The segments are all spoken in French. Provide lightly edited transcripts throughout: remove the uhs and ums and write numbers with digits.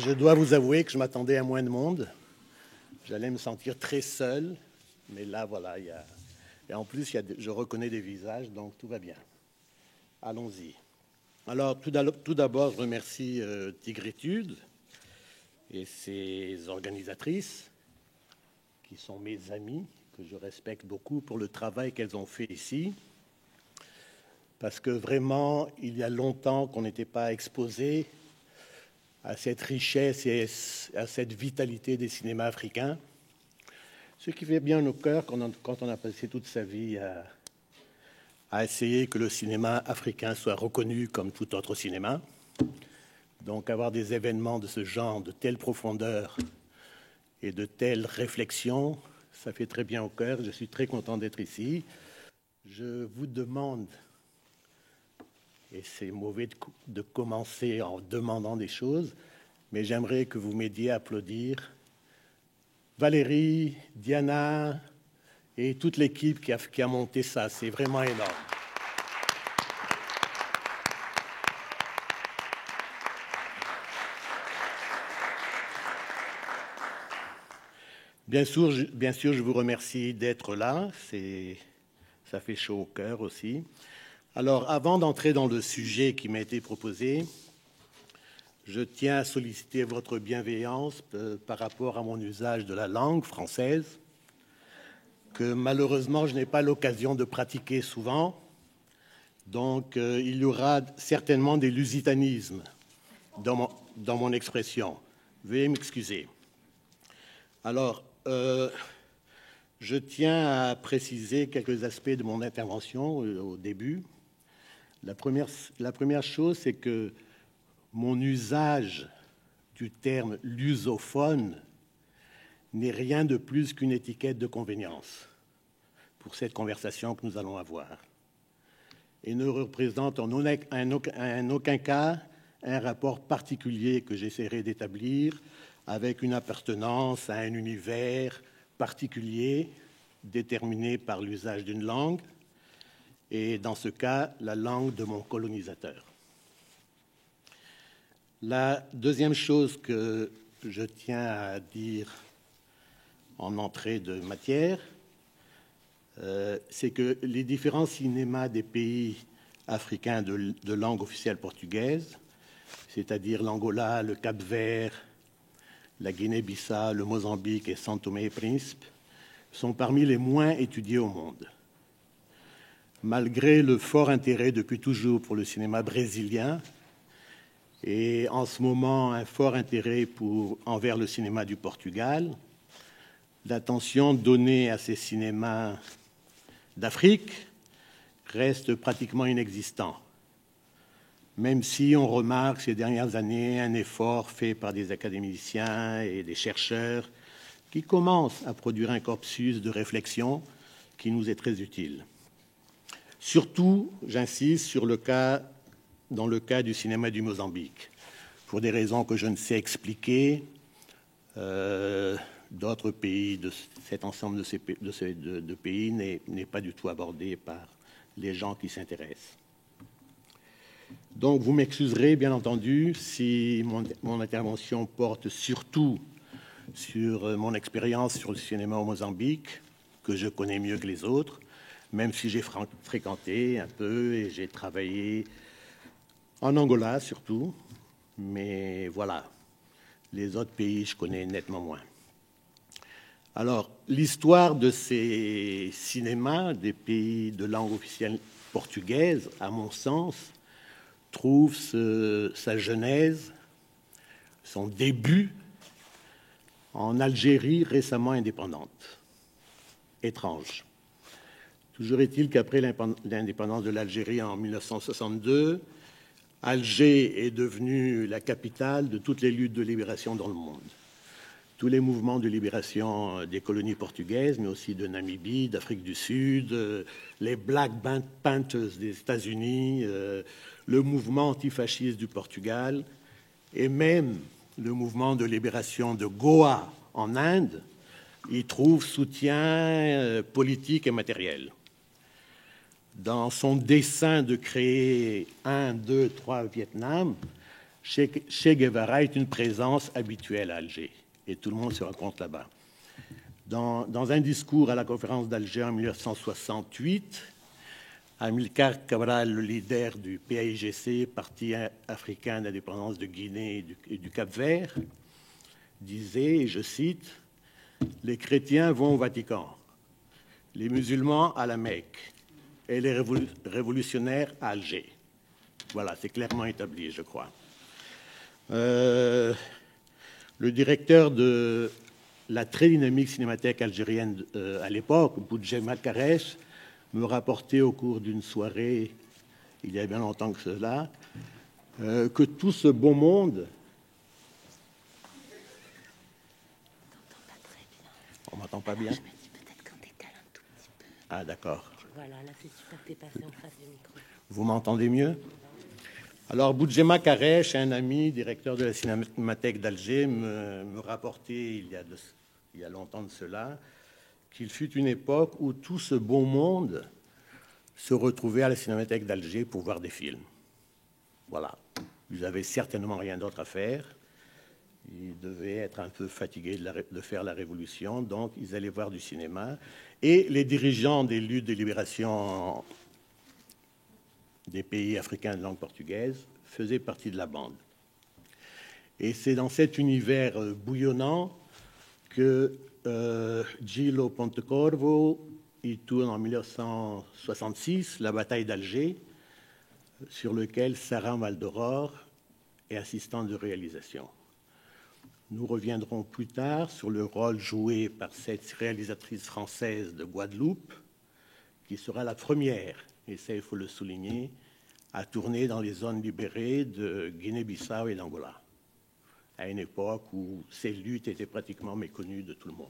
Je dois vous avouer que je m'attendais à moins de monde. J'allais me sentir très seul, mais là, voilà, et en plus, je reconnais des visages, donc tout va bien. Allons-y. Alors, tout d'abord, je remercie Tigritude et ses organisatrices, qui sont mes amies, que je respecte beaucoup pour le travail qu'elles ont fait ici, parce que vraiment, il y a longtemps qu'on n'était pas exposé à cette richesse et à cette vitalité des cinémas africains, ce qui fait bien au cœur quand on a passé toute sa vie à essayer que le cinéma africain soit reconnu comme tout autre cinéma. Donc avoir des événements de ce genre, de telle profondeur et de telle réflexion, ça fait très bien au cœur. Je suis très content d'être ici. Je vous demande, et c'est mauvais de commencer en demandant des choses, mais j'aimerais que vous m'aidiez à applaudir Valérie, Diana et toute l'équipe qui a monté ça. C'est vraiment énorme. Bien sûr, je vous remercie d'être là. Ça fait chaud au cœur aussi. Alors, avant d'entrer dans le sujet qui m'a été proposé, je tiens à solliciter votre bienveillance par rapport à mon usage de la langue française, que malheureusement je n'ai pas l'occasion de pratiquer souvent. Donc, il y aura certainement des lusitanismes dans mon expression. Veuillez m'excuser. Alors, je tiens à préciser quelques aspects de mon intervention au début. La première chose, c'est que mon usage du terme lusophone n'est rien de plus qu'une étiquette de convenience pour cette conversation que nous allons avoir et ne représente en aucun cas un rapport particulier que j'essaierai d'établir avec une appartenance à un univers particulier déterminé par l'usage d'une langue, et dans ce cas, la langue de mon colonisateur. La deuxième chose que je tiens à dire en entrée de matière, c'est que les différents cinémas des pays africains de langue officielle portugaise, c'est-à-dire l'Angola, le Cap-Vert, la Guinée-Bissau, le Mozambique et São Tomé et Príncipe, sont parmi les moins étudiés au monde. Malgré le fort intérêt depuis toujours pour le cinéma brésilien et en ce moment un fort intérêt envers le cinéma du Portugal, l'attention donnée à ces cinémas d'Afrique reste pratiquement inexistant, même si on remarque ces dernières années un effort fait par des académiciens et des chercheurs qui commencent à produire un corpus de réflexion qui nous est très utile. Surtout, j'insiste dans le cas du cinéma du Mozambique, pour des raisons que je ne sais expliquer. D'autres pays, cet ensemble de pays n'est pas du tout abordé par les gens qui s'intéressent. Donc, vous m'excuserez, bien entendu, si mon intervention porte surtout sur mon expérience sur le cinéma au Mozambique, que je connais mieux que les autres, même si j'ai fréquenté un peu et j'ai travaillé en Angola surtout. Mais voilà, les autres pays, je connais nettement moins. Alors, l'histoire de ces cinémas des pays de langue officielle portugaise, à mon sens, trouve sa genèse, son début en Algérie récemment indépendante. Étrange. Toujours est-il qu'après l'indépendance de l'Algérie en 1962, Alger est devenue la capitale de toutes les luttes de libération dans le monde. Tous les mouvements de libération des colonies portugaises, mais aussi de Namibie, d'Afrique du Sud, les Black Panthers des États-Unis, le mouvement antifasciste du Portugal et même le mouvement de libération de Goa en Inde y trouvent soutien politique et matériel. Dans son dessein de créer 1, 2, 3 Vietnam, Che Guevara est une présence habituelle à Alger, et tout le monde se rencontre là-bas. Dans un discours à la conférence d'Alger en 1968, Amilcar Cabral, le leader du PAIGC, Parti africain d'indépendance de Guinée et du Cap-Vert, disait, et je cite, « Les chrétiens vont au Vatican, les musulmans à la Mecque et les révolutionnaires à Alger. » Voilà, c'est clairement établi, je crois. Le directeur de la très dynamique cinémathèque algérienne à l'époque, Boudjema Karesh, me rapportait au cours d'une soirée, il y a bien longtemps que cela, que tout ce beau monde... On m'entend pas bien. Je me dis peut-être qu'on décale un tout petit peu. Ah, d'accord. Voilà, là c'est super, t'es passé en face du micro. Vous m'entendez mieux? Alors, Boudjema Karesh, un ami, directeur de la Cinémathèque d'Alger, me rapportait il y a longtemps de cela, qu'il fut une époque où tout ce beau monde se retrouvait à la Cinémathèque d'Alger pour voir des films. Voilà. Ils n'avaient certainement rien d'autre à faire. Ils devaient être un peu fatigués de faire la révolution, donc ils allaient voir du cinéma. Et les dirigeants des luttes de libération des pays africains de langue portugaise faisaient partie de la bande. Et c'est dans cet univers bouillonnant que Gillo Pontecorvo il tourne en 1966 la bataille d'Alger, sur lequel Sarah Maldoror est assistante de réalisation. Nous reviendrons plus tard sur le rôle joué par cette réalisatrice française de Guadeloupe, qui sera la première, et ça il faut le souligner, à tourner dans les zones libérées de Guinée-Bissau et d'Angola, à une époque où ces luttes étaient pratiquement méconnues de tout le monde.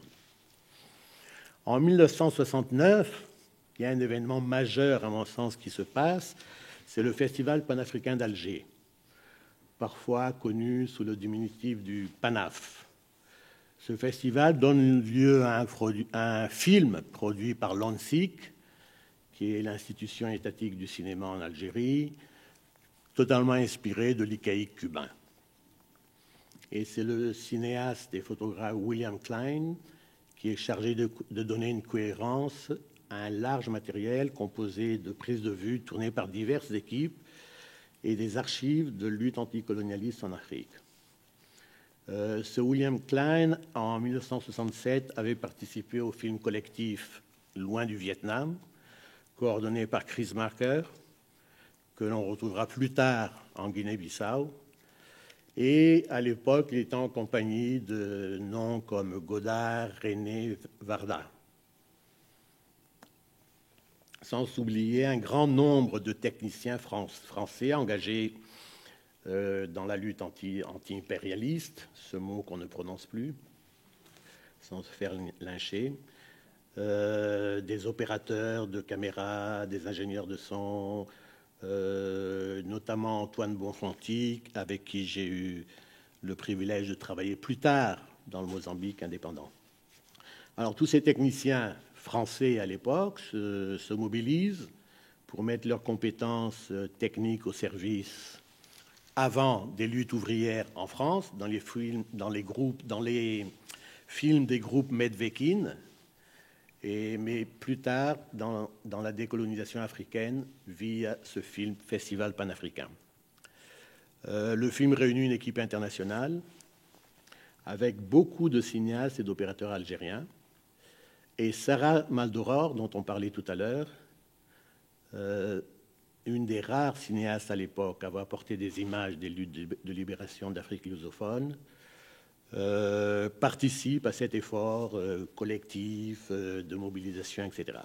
En 1969, il y a un événement majeur, à mon sens, qui se passe, c'est le Festival panafricain d'Alger, parfois connu sous le diminutif du PANAF. Ce festival donne lieu à un film produit par l'ONSIC, qui est l'institution étatique du cinéma en Algérie, totalement inspiré de l'Icaïque cubain. Et c'est le cinéaste et photographe William Klein qui est chargé de donner une cohérence à un large matériel composé de prises de vue tournées par diverses équipes et des archives de lutte anticolonialiste en Afrique. Ce William Klein, en 1967, avait participé au film collectif Loin du Vietnam, coordonné par Chris Marker, que l'on retrouvera plus tard en Guinée-Bissau. Et à l'époque, il était en compagnie de noms comme Godard, René, Varda. Sans oublier un grand nombre de techniciens français engagés dans la lutte anti-impérialiste, ce mot qu'on ne prononce plus, sans se faire lyncher, des opérateurs de caméra, des ingénieurs de son, notamment Antoine Bonfanti, avec qui j'ai eu le privilège de travailler plus tard dans le Mozambique indépendant. Alors tous ces techniciens français à l'époque se mobilisent pour mettre leurs compétences techniques au service avant des luttes ouvrières en France, dans les films des groupes Medvekin, mais plus tard dans la décolonisation africaine via ce film Festival panafricain. Le film réunit une équipe internationale avec beaucoup de cinéastes et d'opérateurs algériens. Et Sarah Maldoror, dont on parlait tout à l'heure, une des rares cinéastes à l'époque à avoir porté des images des luttes de libération d'Afrique lusophone, participe à cet effort collectif de mobilisation, etc.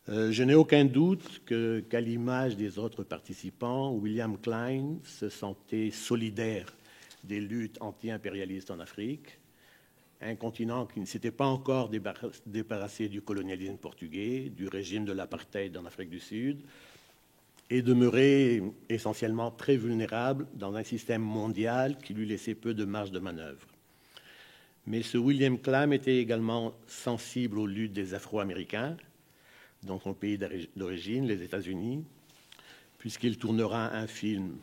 Je n'ai aucun doute qu'à l'image des autres participants, William Klein se sentait solidaire des luttes anti-impérialistes en Afrique, un continent qui ne s'était pas encore débarrassé du colonialisme portugais, du régime de l'apartheid en Afrique du Sud, et demeurait essentiellement très vulnérable dans un système mondial qui lui laissait peu de marge de manœuvre. Mais ce William Klein était également sensible aux luttes des Afro-Américains dans son pays d'origine, les États-Unis, puisqu'il tournera un film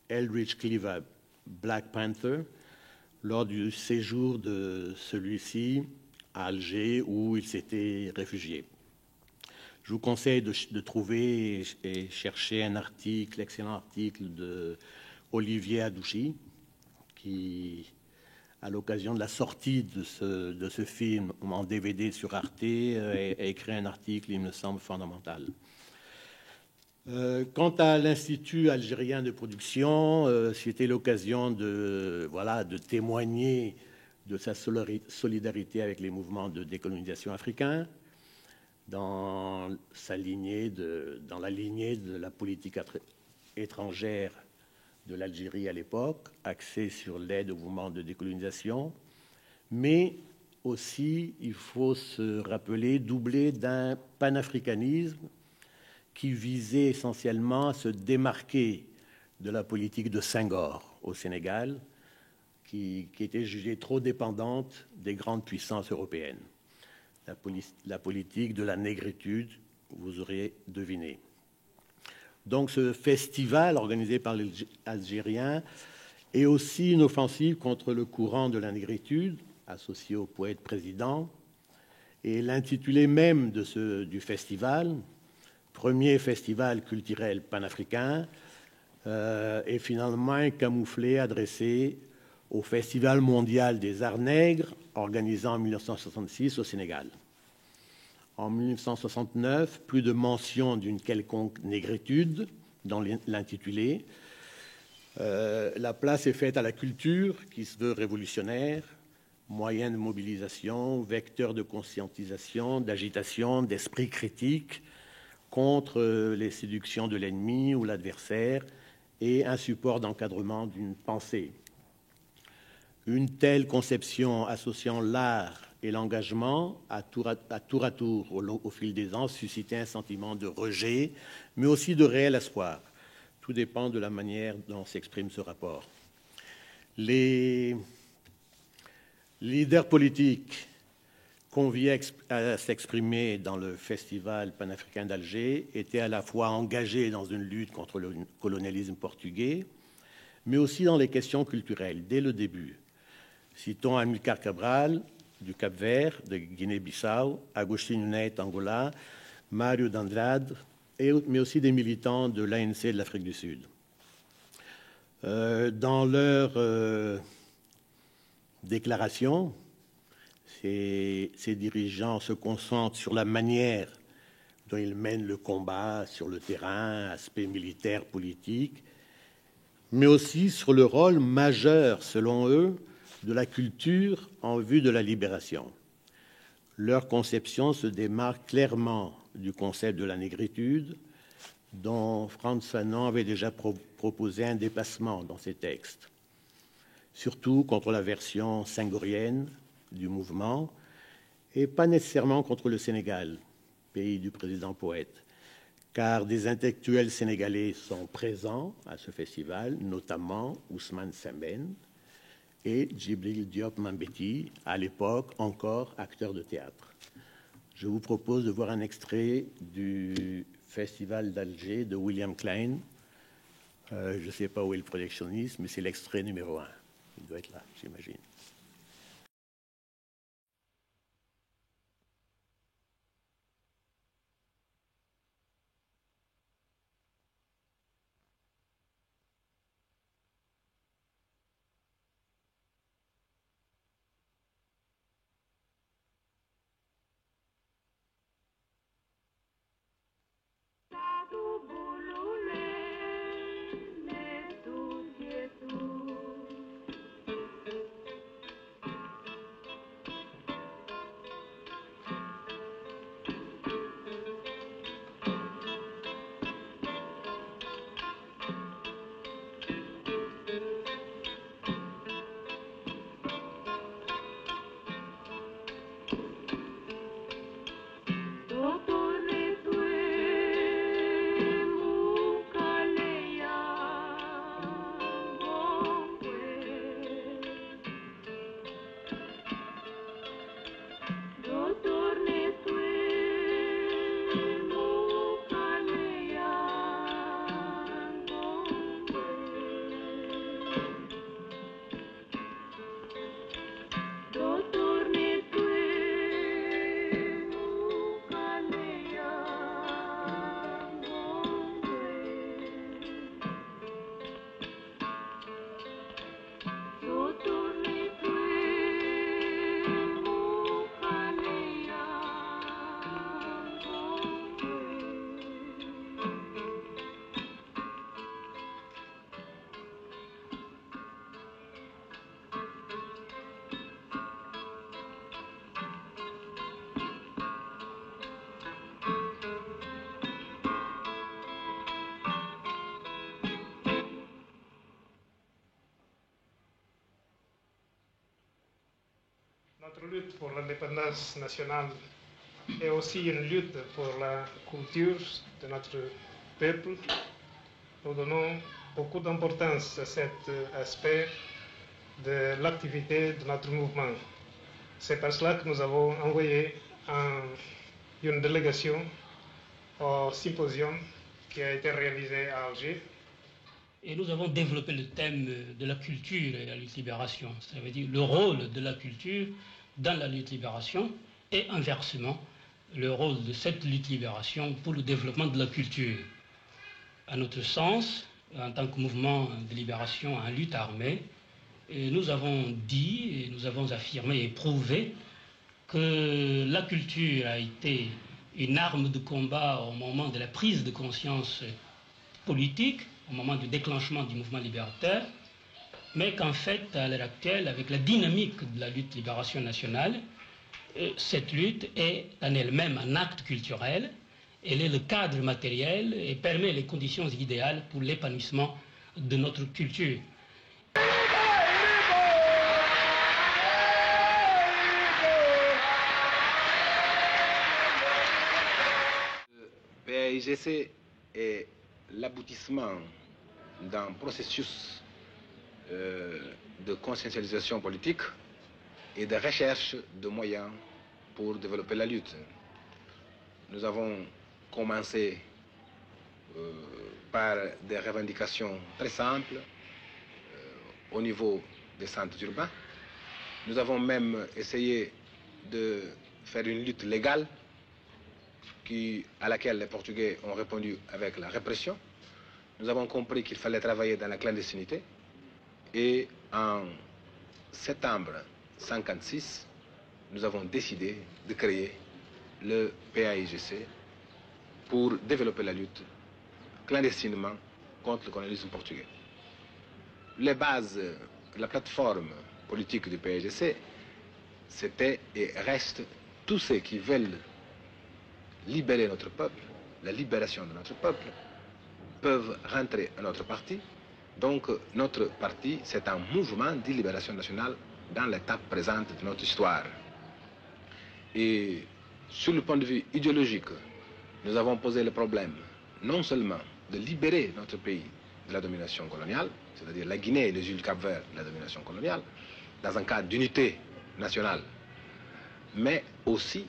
Eldridge Cleaver, Black Panther, lors du séjour de celui-ci à Alger où il s'était réfugié. Je vous conseille de trouver et chercher un article, excellent article de Olivier Adouchi, qui, à l'occasion de la sortie de ce film en DVD sur Arte, a écrit un article, il me semble, fondamental. Quant à l'Institut algérien de production, c'était l'occasion de témoigner de sa solidarité avec les mouvements de décolonisation africains dans la lignée de la politique étrangère de l'Algérie à l'époque, axée sur l'aide au mouvement de décolonisation, mais aussi, il faut se rappeler, doublé d'un panafricanisme qui visait essentiellement à se démarquer de la politique de Senghor au Sénégal, qui était jugée trop dépendante des grandes puissances européennes. La politique de la négritude, vous aurez deviné. Donc ce festival organisé par les Algériens est aussi une offensive contre le courant de la négritude, associé au poète président, et l'intitulé même du festival, premier festival culturel panafricain, est finalement un camouflet adressé au Festival mondial des arts nègres, organisé en 1966 au Sénégal. En 1969, plus de mention d'une quelconque négritude dans l'intitulé. La place est faite à la culture, qui se veut révolutionnaire, moyen de mobilisation, vecteur de conscientisation, d'agitation, d'esprit critique contre les séductions de l'ennemi ou l'adversaire et un support d'encadrement d'une pensée. Une telle conception associant l'art et l'engagement à tour au fil des ans suscitait un sentiment de rejet, mais aussi de réel espoir. Tout dépend de la manière dont s'exprime ce rapport. Les leaders politiques conviés à s'exprimer dans le Festival panafricain d'Alger étaient à la fois engagés dans une lutte contre le colonialisme portugais, mais aussi dans les questions culturelles, dès le début. Citons Amilcar Cabral, du Cap-Vert, de Guinée-Bissau, Agustin Nunet, Angola, Mario d'Andrade, mais aussi des militants de l'ANC de l'Afrique du Sud. Dans leur déclaration, ces dirigeants se concentrent sur la manière dont ils mènent le combat sur le terrain, aspect militaire, politique, mais aussi sur le rôle majeur, selon eux, de la culture en vue de la libération. Leur conception se démarque clairement du concept de la négritude, dont Frantz Fanon avait déjà proposé un dépassement dans ses textes, surtout contre la version senghorienne du mouvement, et pas nécessairement contre le Sénégal, pays du président poète, car des intellectuels sénégalais sont présents à ce festival, notamment Ousmane Sembène, et Djibril Diop Mambéty, à l'époque encore acteur de théâtre. Je vous propose de voir un extrait du Festival d'Alger de William Klein. Je ne sais pas où est le projectionniste, mais c'est l'extrait numéro 1. Il doit être là, j'imagine. pour l'indépendance nationale est aussi une lutte pour la culture de notre peuple. Nous donnons beaucoup d'importance à cet aspect de l'activité de notre mouvement. C'est par cela que nous avons envoyé une délégation au symposium qui a été réalisé à Alger. Et nous avons développé le thème de la culture et la lutte libération. Ça veut dire le rôle de la culture dans la lutte libération et inversement, le rôle de cette lutte libération pour le développement de la culture. À notre sens, en tant que mouvement de libération en lutte armée, nous avons dit et nous avons affirmé et prouvé que la culture a été une arme de combat au moment de la prise de conscience politique, au moment du déclenchement du mouvement libérateur, mais qu'en fait, à l'heure actuelle, avec la dynamique de la lutte libération nationale, cette lutte est en elle-même un acte culturel, elle est le cadre matériel et permet les conditions idéales pour l'épanouissement de notre culture. Le PAIGC est l'aboutissement d'un processus de conscientisation politique et de recherche de moyens pour développer la lutte. Nous avons commencé par des revendications très simples au niveau des centres urbains. Nous avons même essayé de faire une lutte légale à laquelle les Portugais ont répondu avec la répression. Nous avons compris qu'il fallait travailler dans la clandestinité. Et en septembre 1956, nous avons décidé de créer le PAIGC pour développer la lutte clandestinement contre le colonialisme portugais. Les bases, la plateforme politique du PAIGC, c'était et reste tous ceux qui veulent libérer notre peuple, la libération de notre peuple, peuvent rentrer à notre parti. Donc notre parti, c'est un mouvement de libération nationale dans l'étape présente de notre histoire. Et sur le point de vue idéologique, nous avons posé le problème non seulement de libérer notre pays de la domination coloniale, c'est-à-dire la Guinée et les îles du Cap-Vert de la domination coloniale, dans un cadre d'unité nationale, mais aussi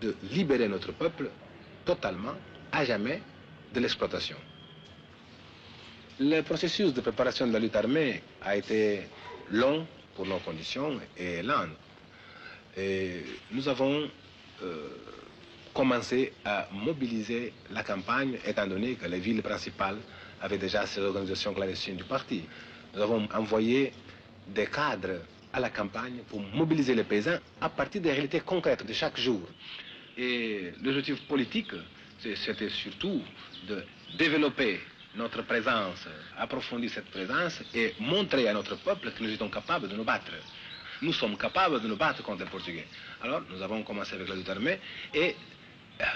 de libérer notre peuple totalement, à jamais, de l'exploitation. Le processus de préparation de la lutte armée a été long pour nos conditions et lent. Et nous avons commencé à mobiliser la campagne, étant donné que les villes principales avaient déjà ces organisations clandestines du parti. Nous avons envoyé des cadres à la campagne pour mobiliser les paysans à partir des réalités concrètes de chaque jour. Et l'objectif politique, c'était surtout de développer notre présence, approfondir cette présence et montrer à notre peuple que nous étions capables de nous battre. Nous sommes capables de nous battre contre les Portugais. Alors, nous avons commencé avec la lutte armée et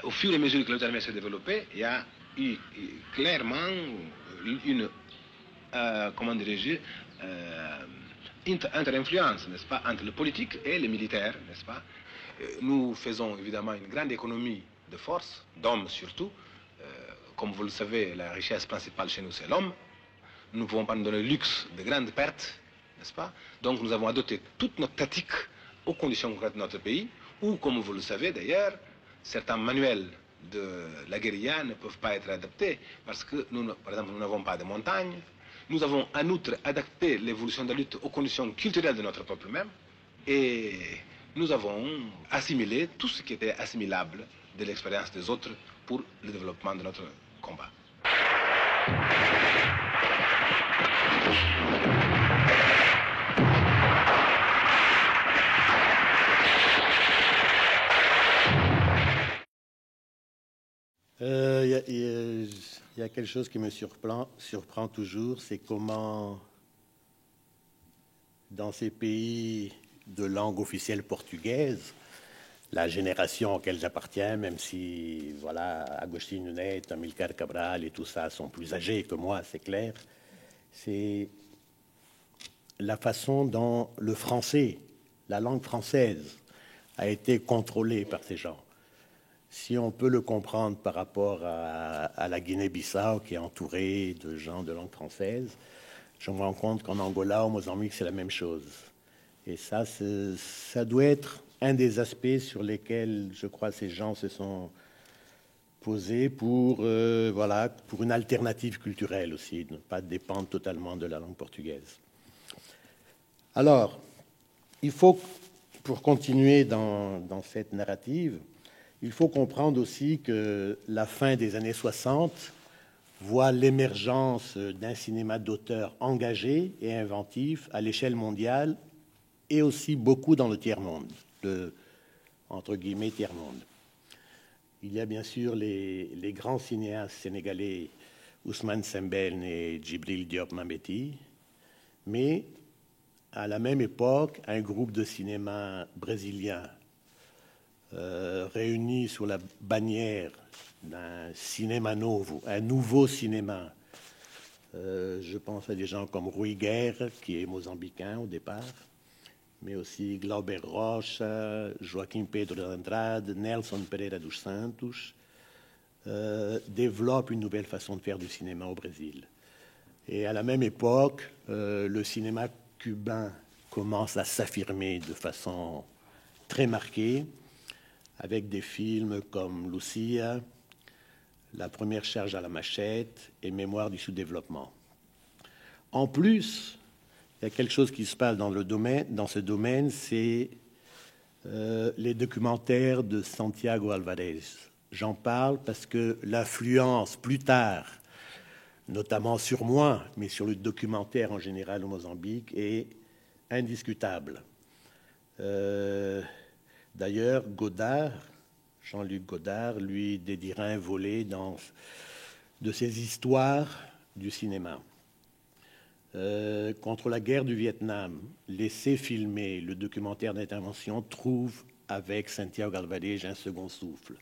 au fur et à mesure que la lutte armée s'est développée, il y a eu clairement une, comment dirais-je, inter-influence, n'est-ce pas, entre le politique et les militaires, n'est-ce pas. Nous faisons évidemment une grande économie de force, d'hommes surtout. Comme vous le savez, la richesse principale chez nous, c'est l'homme. Nous ne pouvons pas nous donner le luxe de grandes pertes, n'est-ce pas. Donc nous avons adopté toute notre tactique aux conditions concrètes de notre pays, où, comme vous le savez d'ailleurs, certains manuels de la guérilla ne peuvent pas être adaptés, parce que, nous, par exemple, nous n'avons pas de montagnes. Nous avons en outre adapté l'évolution de la lutte aux conditions culturelles de notre peuple même, et nous avons assimilé tout ce qui était assimilable de l'expérience des autres pour le développement de notre combat. Il y a quelque chose qui me surprend toujours, c'est comment, dans ces pays de langue officielle portugaise, la génération auquel j'appartiens, même si, voilà, Agostinho Neto, Amilcar Cabral et tout ça sont plus âgés que moi, c'est clair, c'est la façon dont le français, la langue française, a été contrôlé par ces gens. Si on peut le comprendre par rapport à la Guinée-Bissau, qui est entourée de gens de langue française, je me rends compte qu'en Angola, au Mozambique, c'est la même chose. Et ça doit être un des aspects sur lesquels, je crois, ces gens se sont posés pour une alternative culturelle aussi, de ne pas dépendre totalement de la langue portugaise. Alors, il faut, pour continuer dans cette narrative, il faut comprendre aussi que la fin des années 60 voit l'émergence d'un cinéma d'auteur engagé et inventif à l'échelle mondiale et aussi beaucoup dans le tiers-monde, entre guillemets tiers-monde. Il y a bien sûr les grands cinéastes sénégalais Ousmane Sembène et Djibril Diop Mambéty, mais à la même époque, un groupe de cinéma brésilien réunis sous la bannière d'un cinéma novo, un nouveau cinéma. Je pense à des gens comme Rui Guerre, qui est mozambicain au départ, mais aussi Glauber Rocha, Joaquim Pedro de Andrade, Nelson Pereira dos Santos, développent une nouvelle façon de faire du cinéma au Brésil. Et à la même époque, le cinéma cubain commence à s'affirmer de façon très marquée, avec des films comme Lucia, La première charge à la machette et Mémoire du sous-développement. En plus, il y a quelque chose qui se passe dans ce domaine, c'est les documentaires de Santiago Alvarez. J'en parle parce que l'influence plus tard, notamment sur moi, mais sur le documentaire en général au Mozambique, est indiscutable. D'ailleurs, Jean-Luc Godard, lui dédiera un volet de ses histoires du cinéma. Contre la guerre du Vietnam, laissé filmer, le documentaire d'intervention trouve avec Santiago Alvarez un second souffle.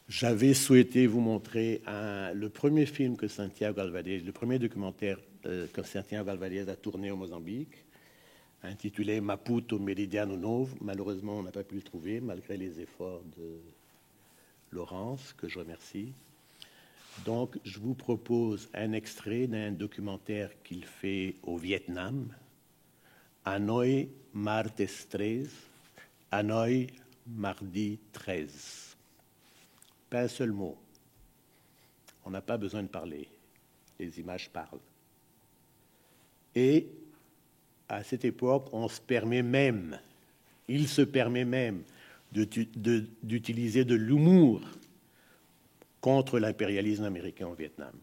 J'avais souhaité vous montrer le premier film que Santiago Alvarez, le premier documentaire que Santiago Alvarez a tourné au Mozambique, intitulé Maputo Meridiano Novo. Malheureusement, on n'a pas pu le trouver, malgré les efforts de Laurence, que je remercie. Donc, je vous propose un extrait d'un documentaire qu'il fait au Vietnam, Hanoi, martes 13, Hanoi, mardi 13. Pas un seul mot. On n'a pas besoin de parler. Les images parlent. Et à cette époque, il se permet même d'utiliser de l'humour contre l'impérialisme américain au Vietnam.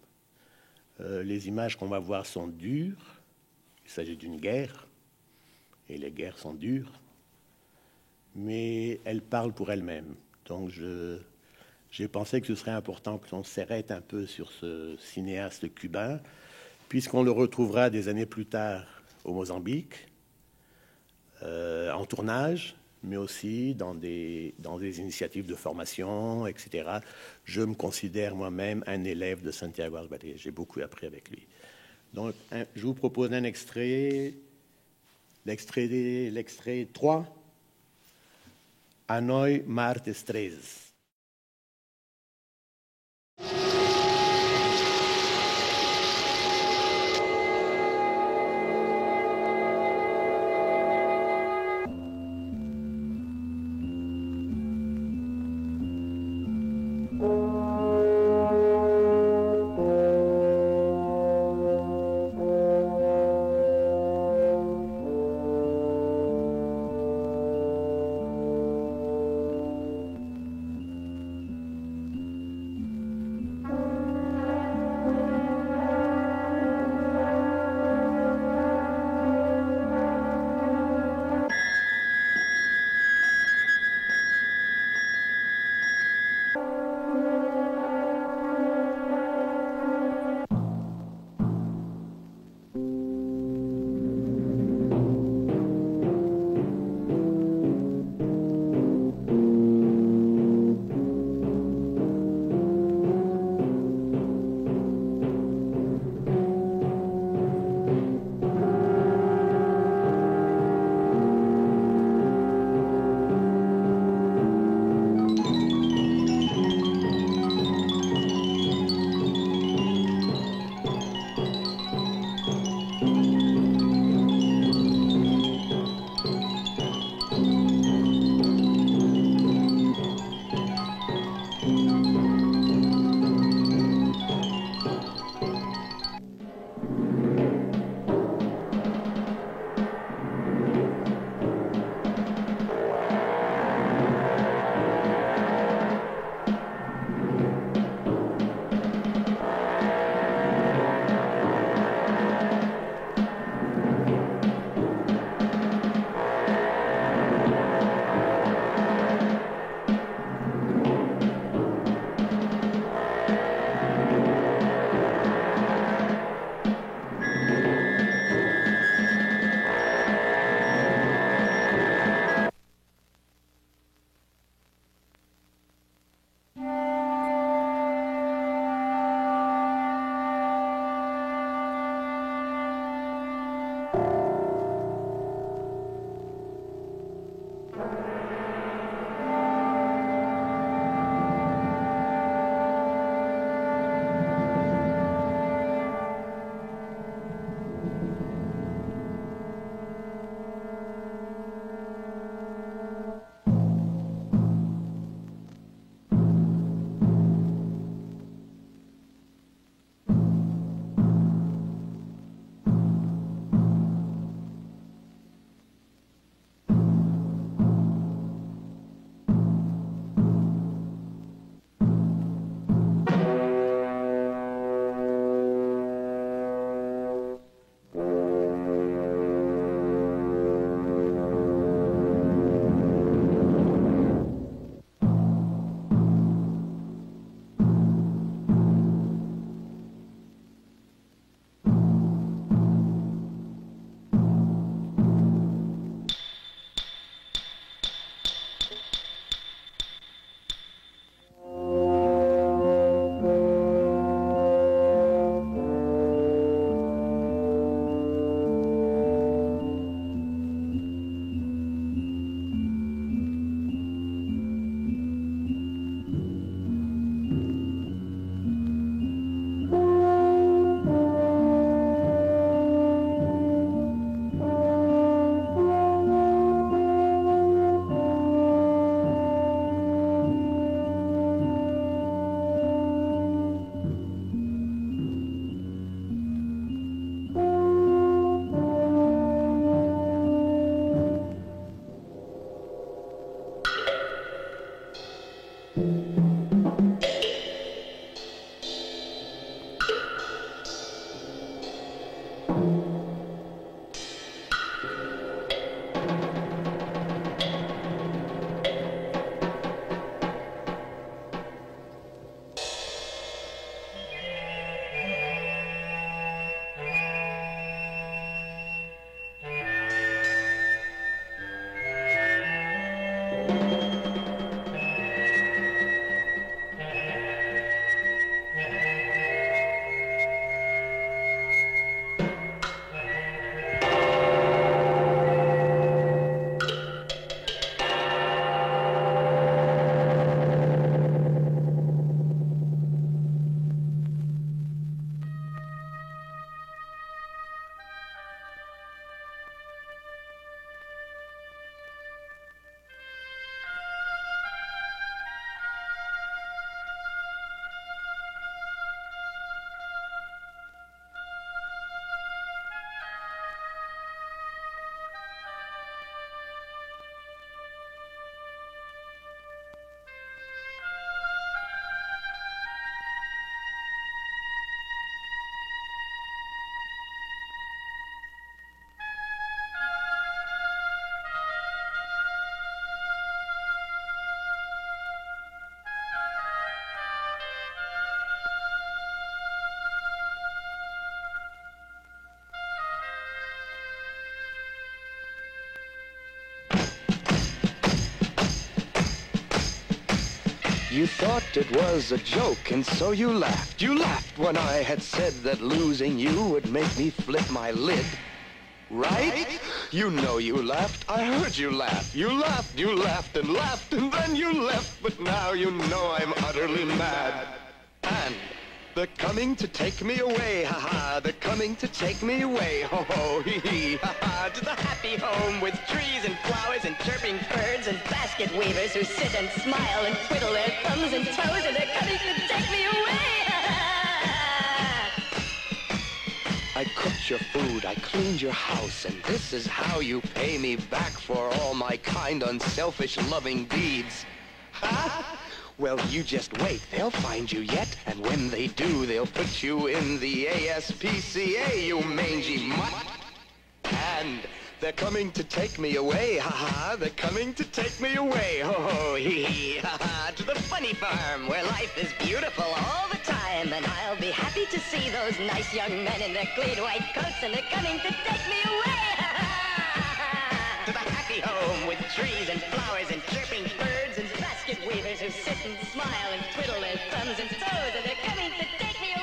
Les images qu'on va voir sont dures. Il s'agit d'une guerre, et les guerres sont dures, mais elles parlent pour elles-mêmes. Donc j'ai pensé que ce serait important qu'on s'arrête un peu sur ce cinéaste cubain, puisqu'on le retrouvera des années plus tard au Mozambique, en tournage, mais aussi dans des initiatives de formation, etc. Je me considère moi-même un élève de Santiago Alvarez. J'ai beaucoup appris avec lui. Donc, je vous propose un extrait, l'extrait 3, Hanoi, martes 13. You thought it was a joke, and so you laughed. You laughed when I had said that losing you would make me flip my lid. Right? You know you laughed. I heard you laugh. You laughed, and then you left. But now you know I'm utterly mad. And they're coming to take me away, ha-ha. They're coming to take me away, ho-ho, hee-hee, ha-ha. To the happy home with trees and flowers and chirping birds and basket weavers who sit and smile and twiddle their thumbs and toes, and they're coming to take me away, ha-ha. I cooked your food, I cleaned your house, and this is how you pay me back for all my kind, unselfish, loving deeds. Ha? Well, you just wait, they'll find you yet, and when they do, they'll put you in the ASPCA, you mangy mutt. And they're coming to take me away, ha-ha, they're coming to take me away, ho-ho, hee-hee, ha-ha, to the funny farm, where life is beautiful all the time, and I'll be happy to see those nice young men in their clean white coats, and they're coming to take me away, ha-ha, to the happy home with trees and flowers and chirping birds and basket weavers who sit and smile and twiddle their thumbs and toes, and they're coming to take me away.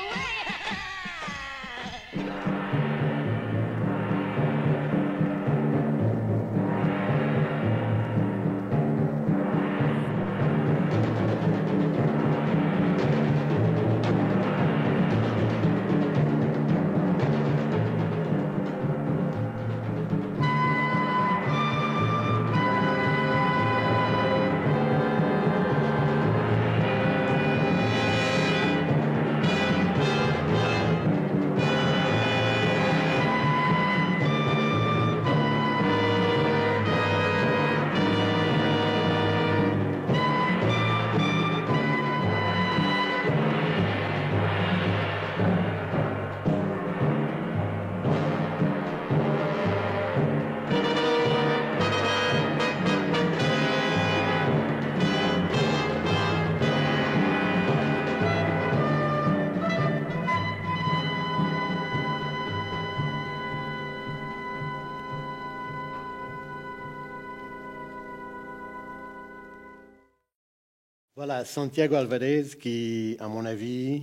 Voilà, Santiago Alvarez qui, à mon avis,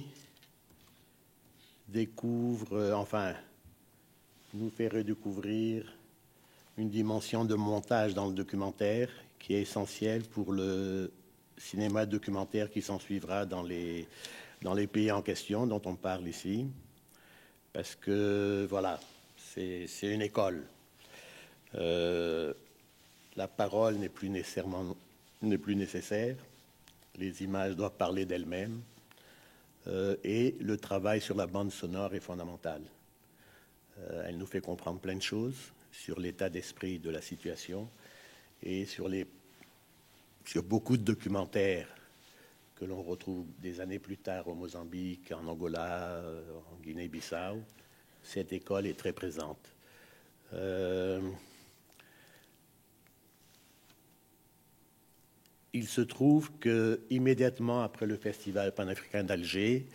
découvre, nous fait redécouvrir une dimension de montage dans le documentaire qui est essentielle pour le cinéma documentaire qui s'en suivra dans les pays en question dont on parle ici. Parce que, voilà, c'est une école. La parole n'est plus nécessaire. Les images doivent parler d'elles-mêmes. Et le travail sur la bande sonore est fondamental. Elle nous fait comprendre plein de choses sur l'état d'esprit de la situation et sur beaucoup de documentaires que l'on retrouve des années plus tard au Mozambique, en Angola, en Guinée-Bissau. Cette école est très présente. Il se trouve que immédiatement après le Festival panafricain d'Alger,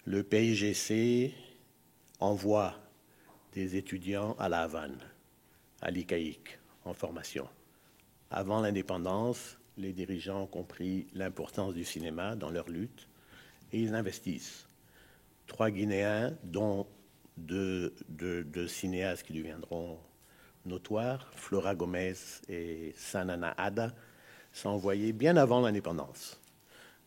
le PIGC envoie des étudiants à La Havane, à l'ICAIC, en formation. Avant l'indépendance, les dirigeants ont compris l'importance du cinéma dans leur lutte et ils investissent. 3 Guinéens, dont deux cinéastes qui deviendront notoires, Flora Gomez et Sanana Ada, sont envoyés bien avant l'indépendance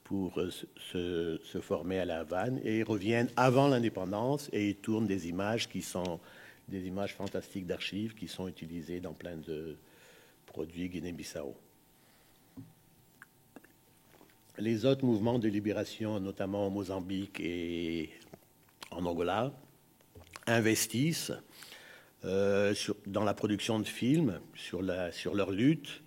pour se former à La Havane, et ils reviennent avant l'indépendance et ils tournent des images qui sont des images fantastiques d'archives qui sont utilisées dans plein de produits Guinée-Bissau. Les autres mouvements de libération, notamment au Mozambique et en Angola, investissent dans la production de films sur leur lutte,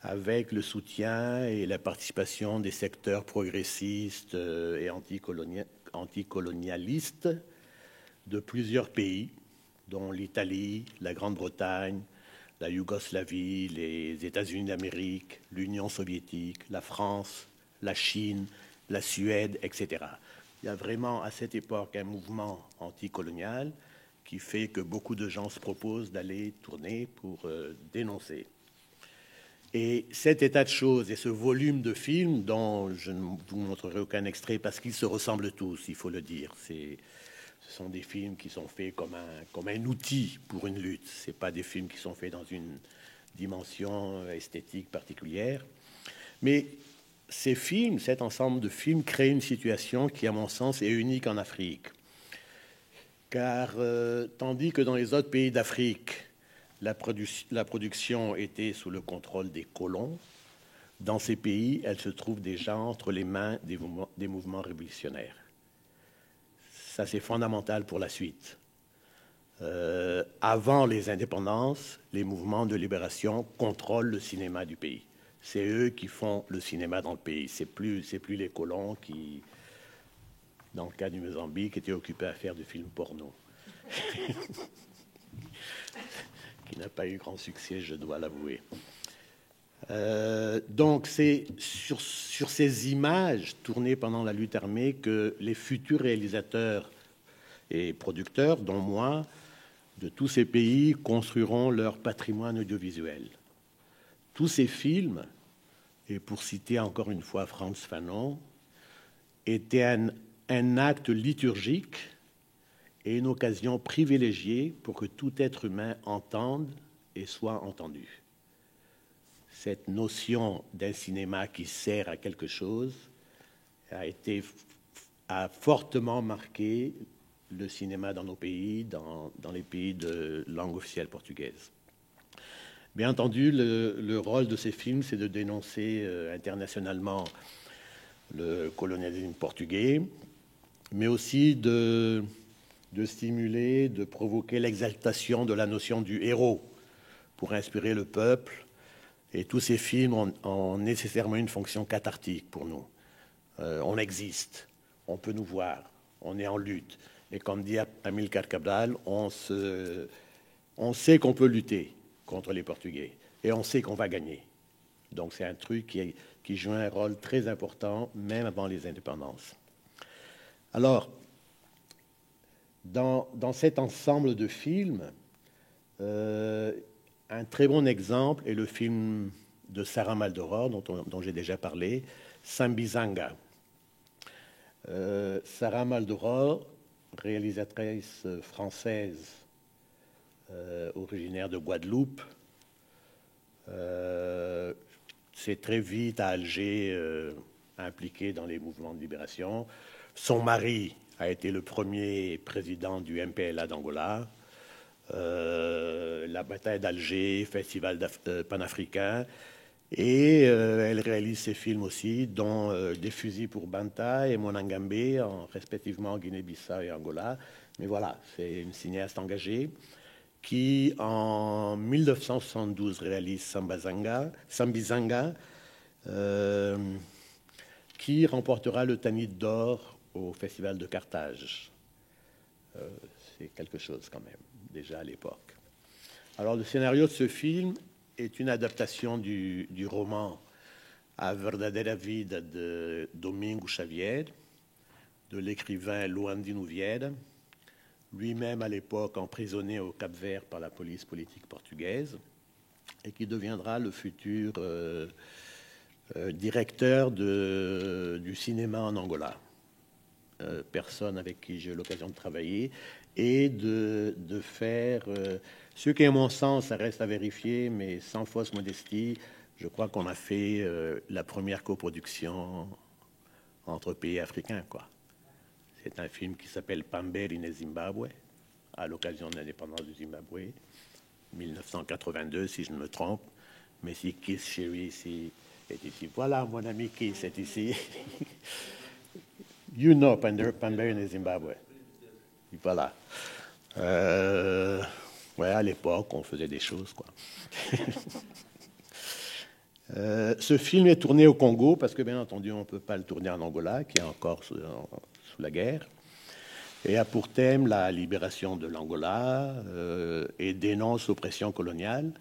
avec le soutien et la participation des secteurs progressistes et anticolonialistes de plusieurs pays, dont l'Italie, la Grande-Bretagne, la Yougoslavie, les États-Unis d'Amérique, l'Union soviétique, la France, la Chine, la Suède, etc. Il y a vraiment à cette époque un mouvement anticolonial qui fait que beaucoup de gens se proposent d'aller tourner pour dénoncer. Et cet état de choses et ce volume de films, dont je ne vous montrerai aucun extrait parce qu'ils se ressemblent tous, il faut le dire. Ce sont des films qui sont faits comme un outil pour une lutte. Ce pas des films qui sont faits dans une dimension esthétique particulière. Mais ces films, cet ensemble de films, crée une situation qui, à mon sens, est unique en Afrique. Car tandis que dans les autres pays d'Afrique, la production était sous le contrôle des colons, dans ces pays, elle se trouve déjà entre les mains des mouvements révolutionnaires. Ça, c'est fondamental pour la suite. Avant les indépendances, les mouvements de libération contrôlent le cinéma du pays. C'est eux qui font le cinéma dans le pays. C'est plus les colons qui, dans le cas du Mozambique, étaient occupés à faire du film porno. Qui n'a pas eu grand succès, je dois l'avouer. Donc, c'est sur ces images tournées pendant la lutte armée que les futurs réalisateurs et producteurs, dont moi, de tous ces pays, construiront leur patrimoine audiovisuel. Tous ces films, et pour citer encore une fois Frantz Fanon, étaient un acte liturgique et une occasion privilégiée pour que tout être humain entende et soit entendu. Cette notion d'un cinéma qui sert à quelque chose a fortement marqué le cinéma dans nos pays, dans les pays de langue officielle portugaise. Bien entendu, le rôle de ces films, c'est de dénoncer internationalement le colonialisme portugais, mais aussi de stimuler, de provoquer l'exaltation de la notion du héros pour inspirer le peuple. Et tous ces films ont nécessairement une fonction cathartique pour nous. On existe, on peut nous voir, on est en lutte. Et comme dit Amilcar Cabral, on sait qu'on peut lutter contre les Portugais et on sait qu'on va gagner. Donc c'est un truc qui joue un rôle très important, même avant les indépendances. Alors, dans cet ensemble de films, un très bon exemple est le film de Sarah Maldoror, dont j'ai déjà parlé, Sambizanga. Sarah Maldoror, réalisatrice française originaire de Guadeloupe, s'est très vite à Alger impliquée dans les mouvements de libération. Son mari a été le premier président du MPLA d'Angola. La bataille d'Alger, festival panafricain, et elle réalise ses films aussi, dont Des fusils pour Banta et Monangambe, respectivement en Guinée-Bissau et Angola. Mais voilà, c'est une cinéaste engagée qui, en 1972, réalise Sambizanga, qui remportera le Tanit d'or au Festival de Carthage. C'est quelque chose quand même, déjà à l'époque. Alors, le scénario de ce film est une adaptation du roman A Verdadeira Vida de Domingo Xavier, de l'écrivain Luandino Vieira, lui-même à l'époque emprisonné au Cap-Vert par la police politique portugaise, et qui deviendra le futur directeur du cinéma en Angola. Personne avec qui j'ai eu l'occasion de travailler, et de faire ce qui, à mon sens, ça reste à vérifier, mais sans fausse modestie, je crois qu'on a fait la première coproduction entre pays africains, quoi. C'est un film qui s'appelle Pamberi ne Zimbabwe, à l'occasion de l'indépendance du Zimbabwe, 1982, si je ne me trompe. Mais si Kiss Chérie ici est ici, voilà mon ami Kiss est ici. You know Pamberi ne Zimbabwe. Voilà. Ouais, à l'époque, on faisait des choses, quoi. Ce film est tourné au Congo parce que, bien entendu, on ne peut pas le tourner en Angola, qui est encore sous la guerre, et a pour thème la libération de l'Angola et dénonce l'oppression coloniale,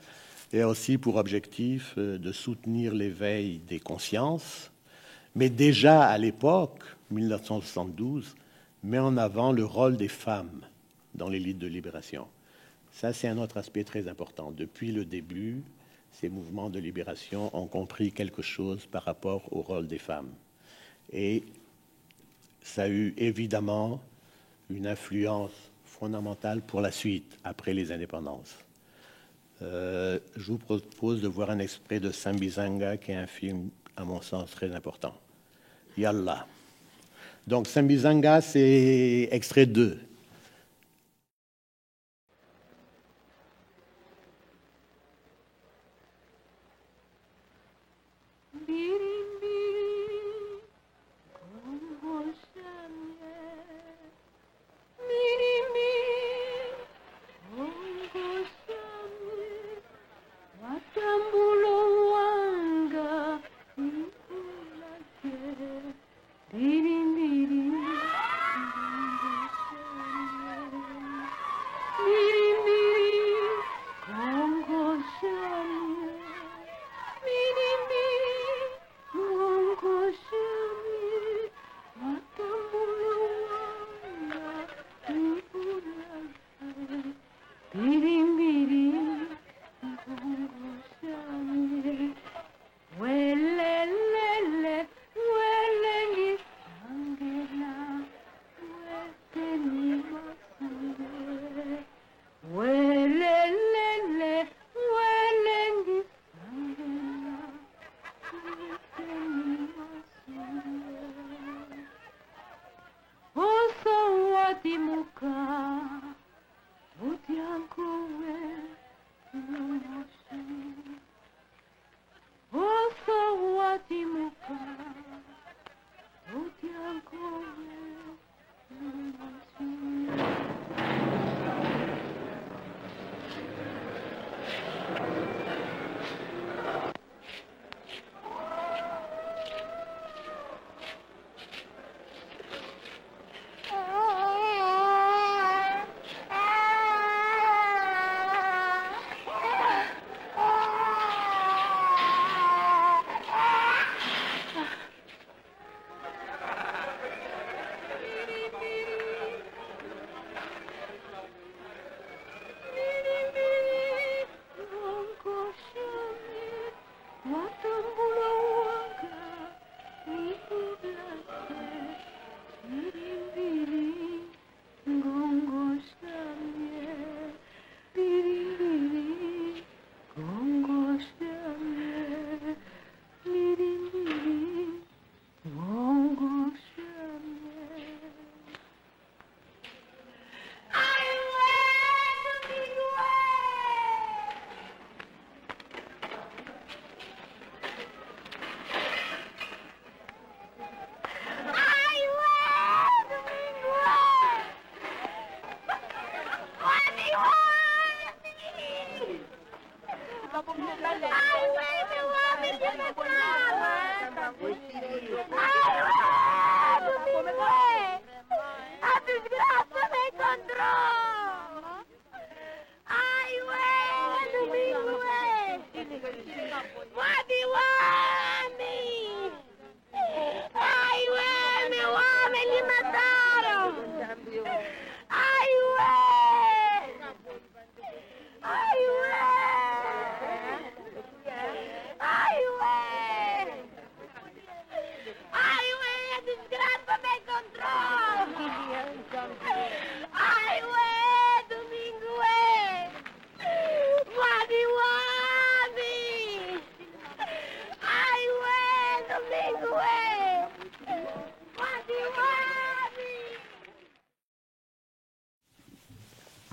et a aussi pour objectif de soutenir l'éveil des consciences, mais déjà à l'époque, 1972, met en avant le rôle des femmes dans les luttes de libération. Ça, c'est un autre aspect très important. Depuis le début, ces mouvements de libération ont compris quelque chose par rapport au rôle des femmes. Et ça a eu évidemment une influence fondamentale pour la suite, après les indépendances. Je vous propose de voir un extrait de Sambizanga, qui est un film, à mon sens, très important. Yallah. Donc, Sambizanga, c'est extrait 2.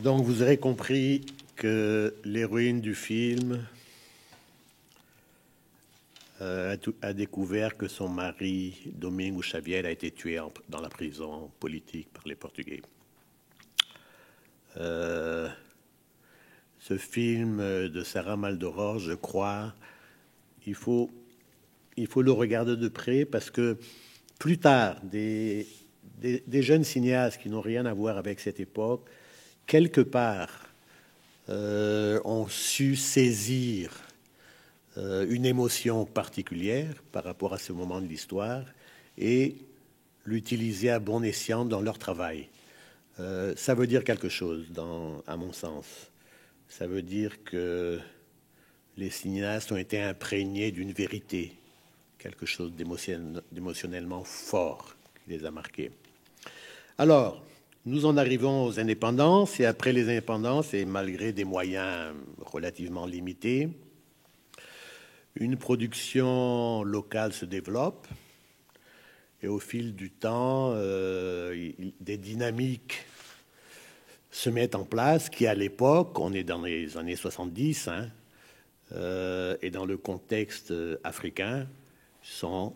Donc, vous aurez compris que l'héroïne du film a découvert que son mari, Domingo Xavier, a été tué dans la prison politique par les Portugais. Ce film de Sarah Maldoror, je crois, il faut le regarder de près, parce que plus tard, des jeunes cinéastes qui n'ont rien à voir avec cette époque, quelque part, ont su saisir une émotion particulière par rapport à ce moment de l'histoire et l'utiliser à bon escient dans leur travail. Ça veut dire quelque chose, à mon sens. Ça veut dire que les cinéastes ont été imprégnés d'une vérité, quelque chose d'émotionnellement fort qui les a marqués. Alors, nous en arrivons aux indépendances, et après les indépendances, et malgré des moyens relativement limités, une production locale se développe, et au fil du temps, des dynamiques se mettent en place qui, à l'époque, on est dans les années 70, et dans le contexte africain, sont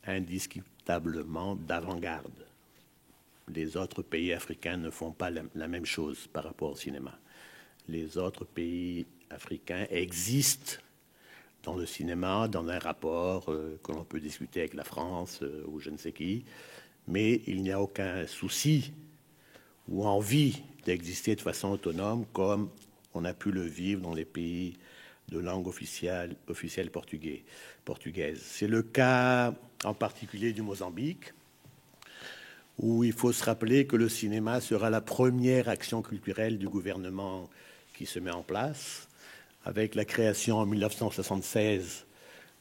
indiscutablement d'avant-garde. Les autres pays africains ne font pas la même chose par rapport au cinéma. Les autres pays africains existent dans le cinéma, dans un rapport que l'on peut discuter avec la France ou je ne sais qui, mais il n'y a aucun souci ou envie d'exister de façon autonome comme on a pu le vivre dans les pays de langue officielle portugaise. C'est le cas en particulier du Mozambique, où il faut se rappeler que le cinéma sera la première action culturelle du gouvernement qui se met en place, avec la création en 1976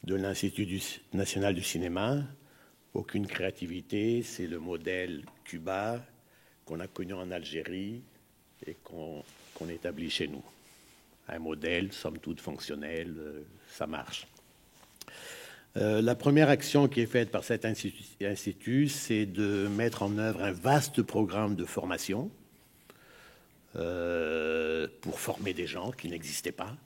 de l'Institut national du cinéma. Aucune créativité, c'est le modèle Cuba qu'on a connu en Algérie et qu'on établit chez nous. Un modèle, somme toute, fonctionnel, ça marche. La première action qui est faite par cet institut, c'est de mettre en œuvre un vaste programme de formation pour former des gens qui n'existaient pas.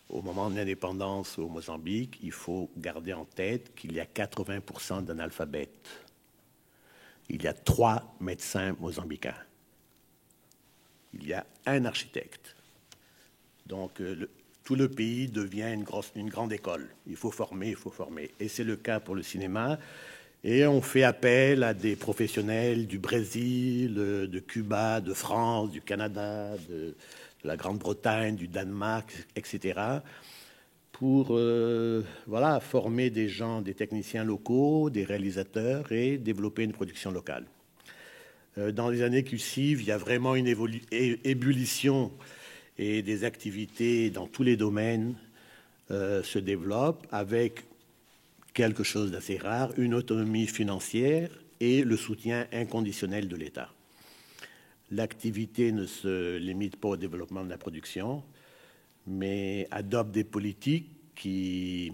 Au moment de l'indépendance au Mozambique, il faut garder en tête qu'il y a 80% d'analphabètes. Il y a 3 médecins mozambicains. Il y a un architecte. Donc, tout le pays devient une grande école. Il faut former, il faut former. Et c'est le cas pour le cinéma. Et on fait appel à des professionnels du Brésil, de Cuba, de France, du Canada, de la Grande-Bretagne, du Danemark, etc., pour former des gens, des techniciens locaux, des réalisateurs et développer une production locale. Dans les années qui suivent, il y a vraiment une ébullition et des activités dans tous les domaines se développent avec quelque chose d'assez rare, une autonomie financière et le soutien inconditionnel de l'État. L'activité ne se limite pas au développement de la production, mais adopte des politiques qui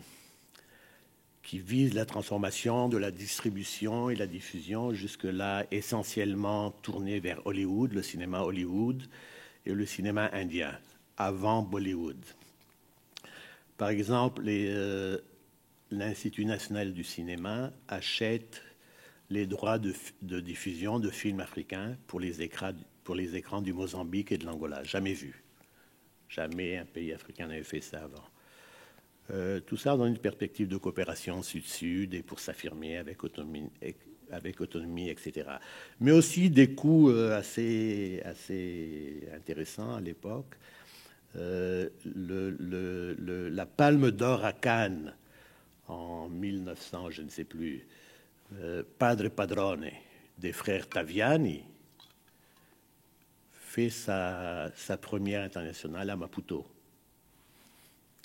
visent la transformation de la distribution et la diffusion, jusque-là essentiellement tournée vers Hollywood, le cinéma Hollywood, et le cinéma indien, avant Bollywood. Par exemple, l'Institut national du cinéma achète les droits de diffusion de films africains pour les écrans du Mozambique et de l'Angola. Jamais vu. Jamais un pays africain n'avait fait ça avant. Tout ça dans une perspective de coopération sud-sud et pour s'affirmer avec autonomie, etc. Mais aussi des coûts assez intéressants à l'époque. La Palme d'Or à Cannes en 1900, je ne sais plus, Padre Padrone des frères Taviani fait sa première internationale à Maputo.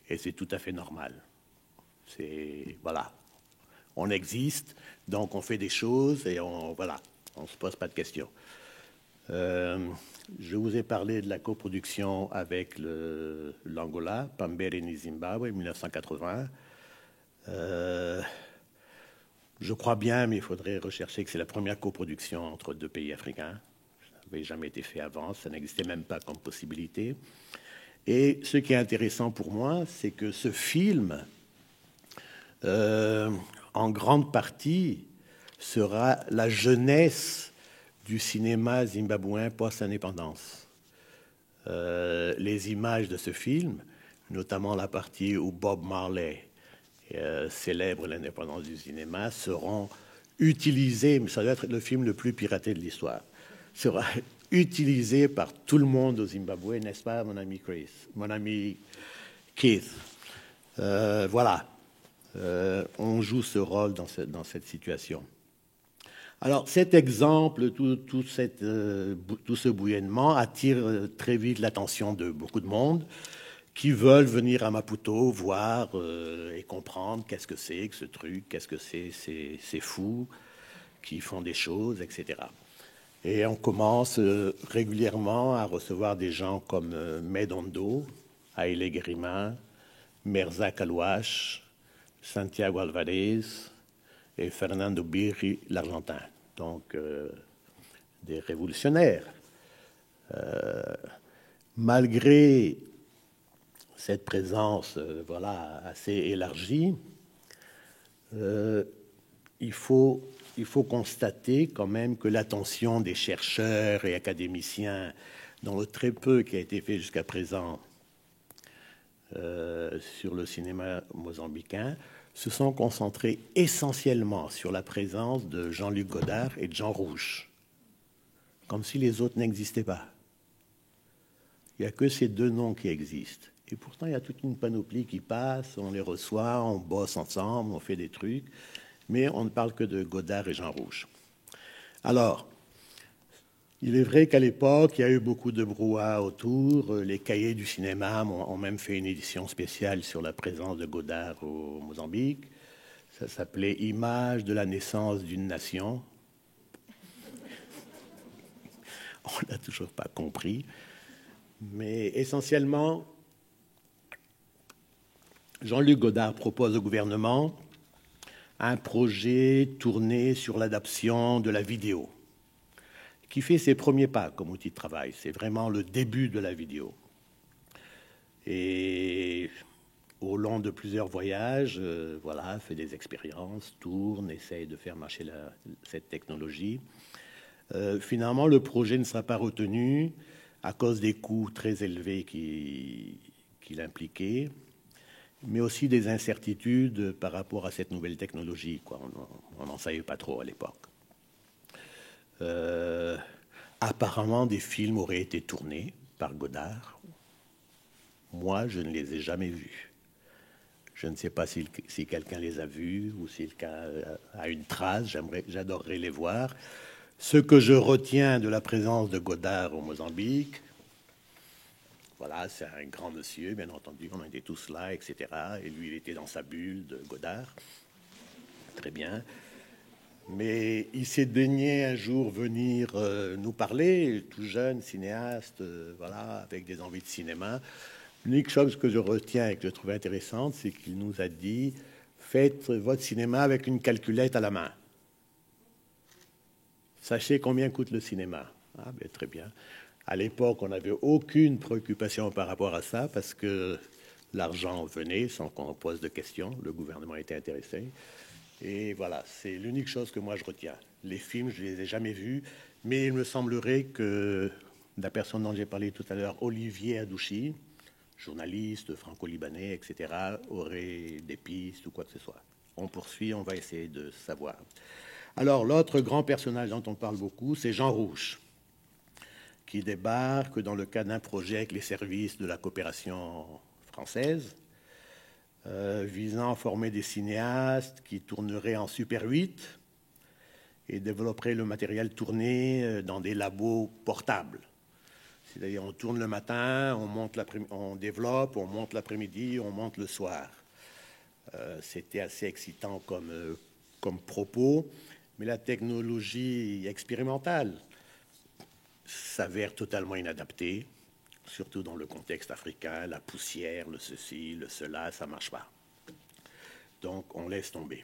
Et c'est tout à fait normal. Voilà. On existe, donc on fait des choses et on ne se pose pas de questions. Je vous ai parlé de la coproduction avec l'Angola, Pambereni Zimbabwe, 1980. Je crois bien, mais il faudrait rechercher que c'est la première coproduction entre 2 pays africains. Ça n'avait jamais été fait avant, ça n'existait même pas comme possibilité. Et ce qui est intéressant pour moi, c'est que ce film, en grande partie, sera la jeunesse du cinéma zimbabwéen post-indépendance. Les images de ce film, notamment la partie où Bob Marley célèbre l'indépendance du cinéma, seront utilisées, mais ça doit être le film le plus piraté de l'histoire, sera utilisé par tout le monde au Zimbabwe, n'est-ce pas, mon ami Keith? Voilà. On joue ce rôle dans cette situation. Alors, cet exemple, tout ce bouillonnement attire très vite l'attention de beaucoup de monde qui veulent venir à Maputo voir et comprendre qu'est-ce que c'est que ce truc, qu'est-ce que c'est ces fous qui font des choses, etc. Et on commence régulièrement à recevoir des gens comme Medondo, Haile Gerima, Mirza Kalouache, Santiago Alvarez et Fernando Birri, l'Argentin. Donc, des révolutionnaires. Malgré cette présence voilà, assez élargie, il faut constater quand même que l'attention des chercheurs et académiciens, dans le très peu qui a été fait jusqu'à présent sur le cinéma mozambicain, se sont concentrés essentiellement sur la présence de Jean-Luc Godard et de Jean Rouch, comme si les autres n'existaient pas. Il n'y a que ces deux noms qui existent. Et pourtant, il y a toute une panoplie qui passe, on les reçoit, on bosse ensemble, on fait des trucs, mais on ne parle que de Godard et Jean Rouch. Alors, il est vrai qu'à l'époque, il y a eu beaucoup de brouhaha autour. Les cahiers du cinéma ont même fait une édition spéciale sur la présence de Godard au Mozambique. Ça s'appelait « Images de la naissance d'une nation ». On ne l'a toujours pas compris. Mais essentiellement, Jean-Luc Godard propose au gouvernement un projet tourné sur l'adaptation de la vidéo, qui fait ses premiers pas comme outil de travail. C'est vraiment le début de la vidéo. Et au long de plusieurs voyages, voilà, fait des expériences, tourne, essaye de faire marcher cette technologie. Finalement, le projet ne sera pas retenu à cause des coûts très élevés qu'il impliquait, mais aussi des incertitudes par rapport à cette nouvelle technologie, quoi. On n'en savait pas trop à l'époque. Apparemment, des films auraient été tournés par Godard. Moi, je ne les ai jamais vus. Je ne sais pas si quelqu'un les a vus ou si quelqu'un a une trace. J'adorerais les voir. Ce que je retiens de la présence de Godard au Mozambique, voilà, c'est un grand monsieur, bien entendu, on était tous là, etc. Et lui, il était dans sa bulle de Godard. Très bien. Mais il s'est daigné un jour venir nous parler, tout jeune, cinéaste, voilà, avec des envies de cinéma. L'unique chose que je retiens et que je trouvais intéressante, c'est qu'il nous a dit « Faites votre cinéma avec une calculette à la main. Sachez combien coûte le cinéma. » Ah, ben, très bien. À l'époque, on n'avait aucune préoccupation par rapport à ça parce que l'argent venait sans qu'on pose de questions. Le gouvernement était intéressé. Et voilà, c'est l'unique chose que moi je retiens. Les films, je ne les ai jamais vus, mais il me semblerait que la personne dont j'ai parlé tout à l'heure, Olivier Adouchi, journaliste franco-libanais, etc., aurait des pistes ou quoi que ce soit. On poursuit, on va essayer de savoir. Alors, l'autre grand personnage dont on parle beaucoup, c'est Jean Rouch, qui débarque dans le cadre d'un projet avec les services de la coopération française, visant à former des cinéastes qui tourneraient en Super 8 et développeraient le matériel tourné dans des labos portables. C'est-à-dire on tourne le matin, on développe, on monte l'après-midi, on monte le soir. C'était assez excitant comme propos, mais la technologie expérimentale s'avère totalement inadaptée, surtout dans le contexte africain, la poussière, le ceci, le cela, ça ne marche pas. Donc, on laisse tomber.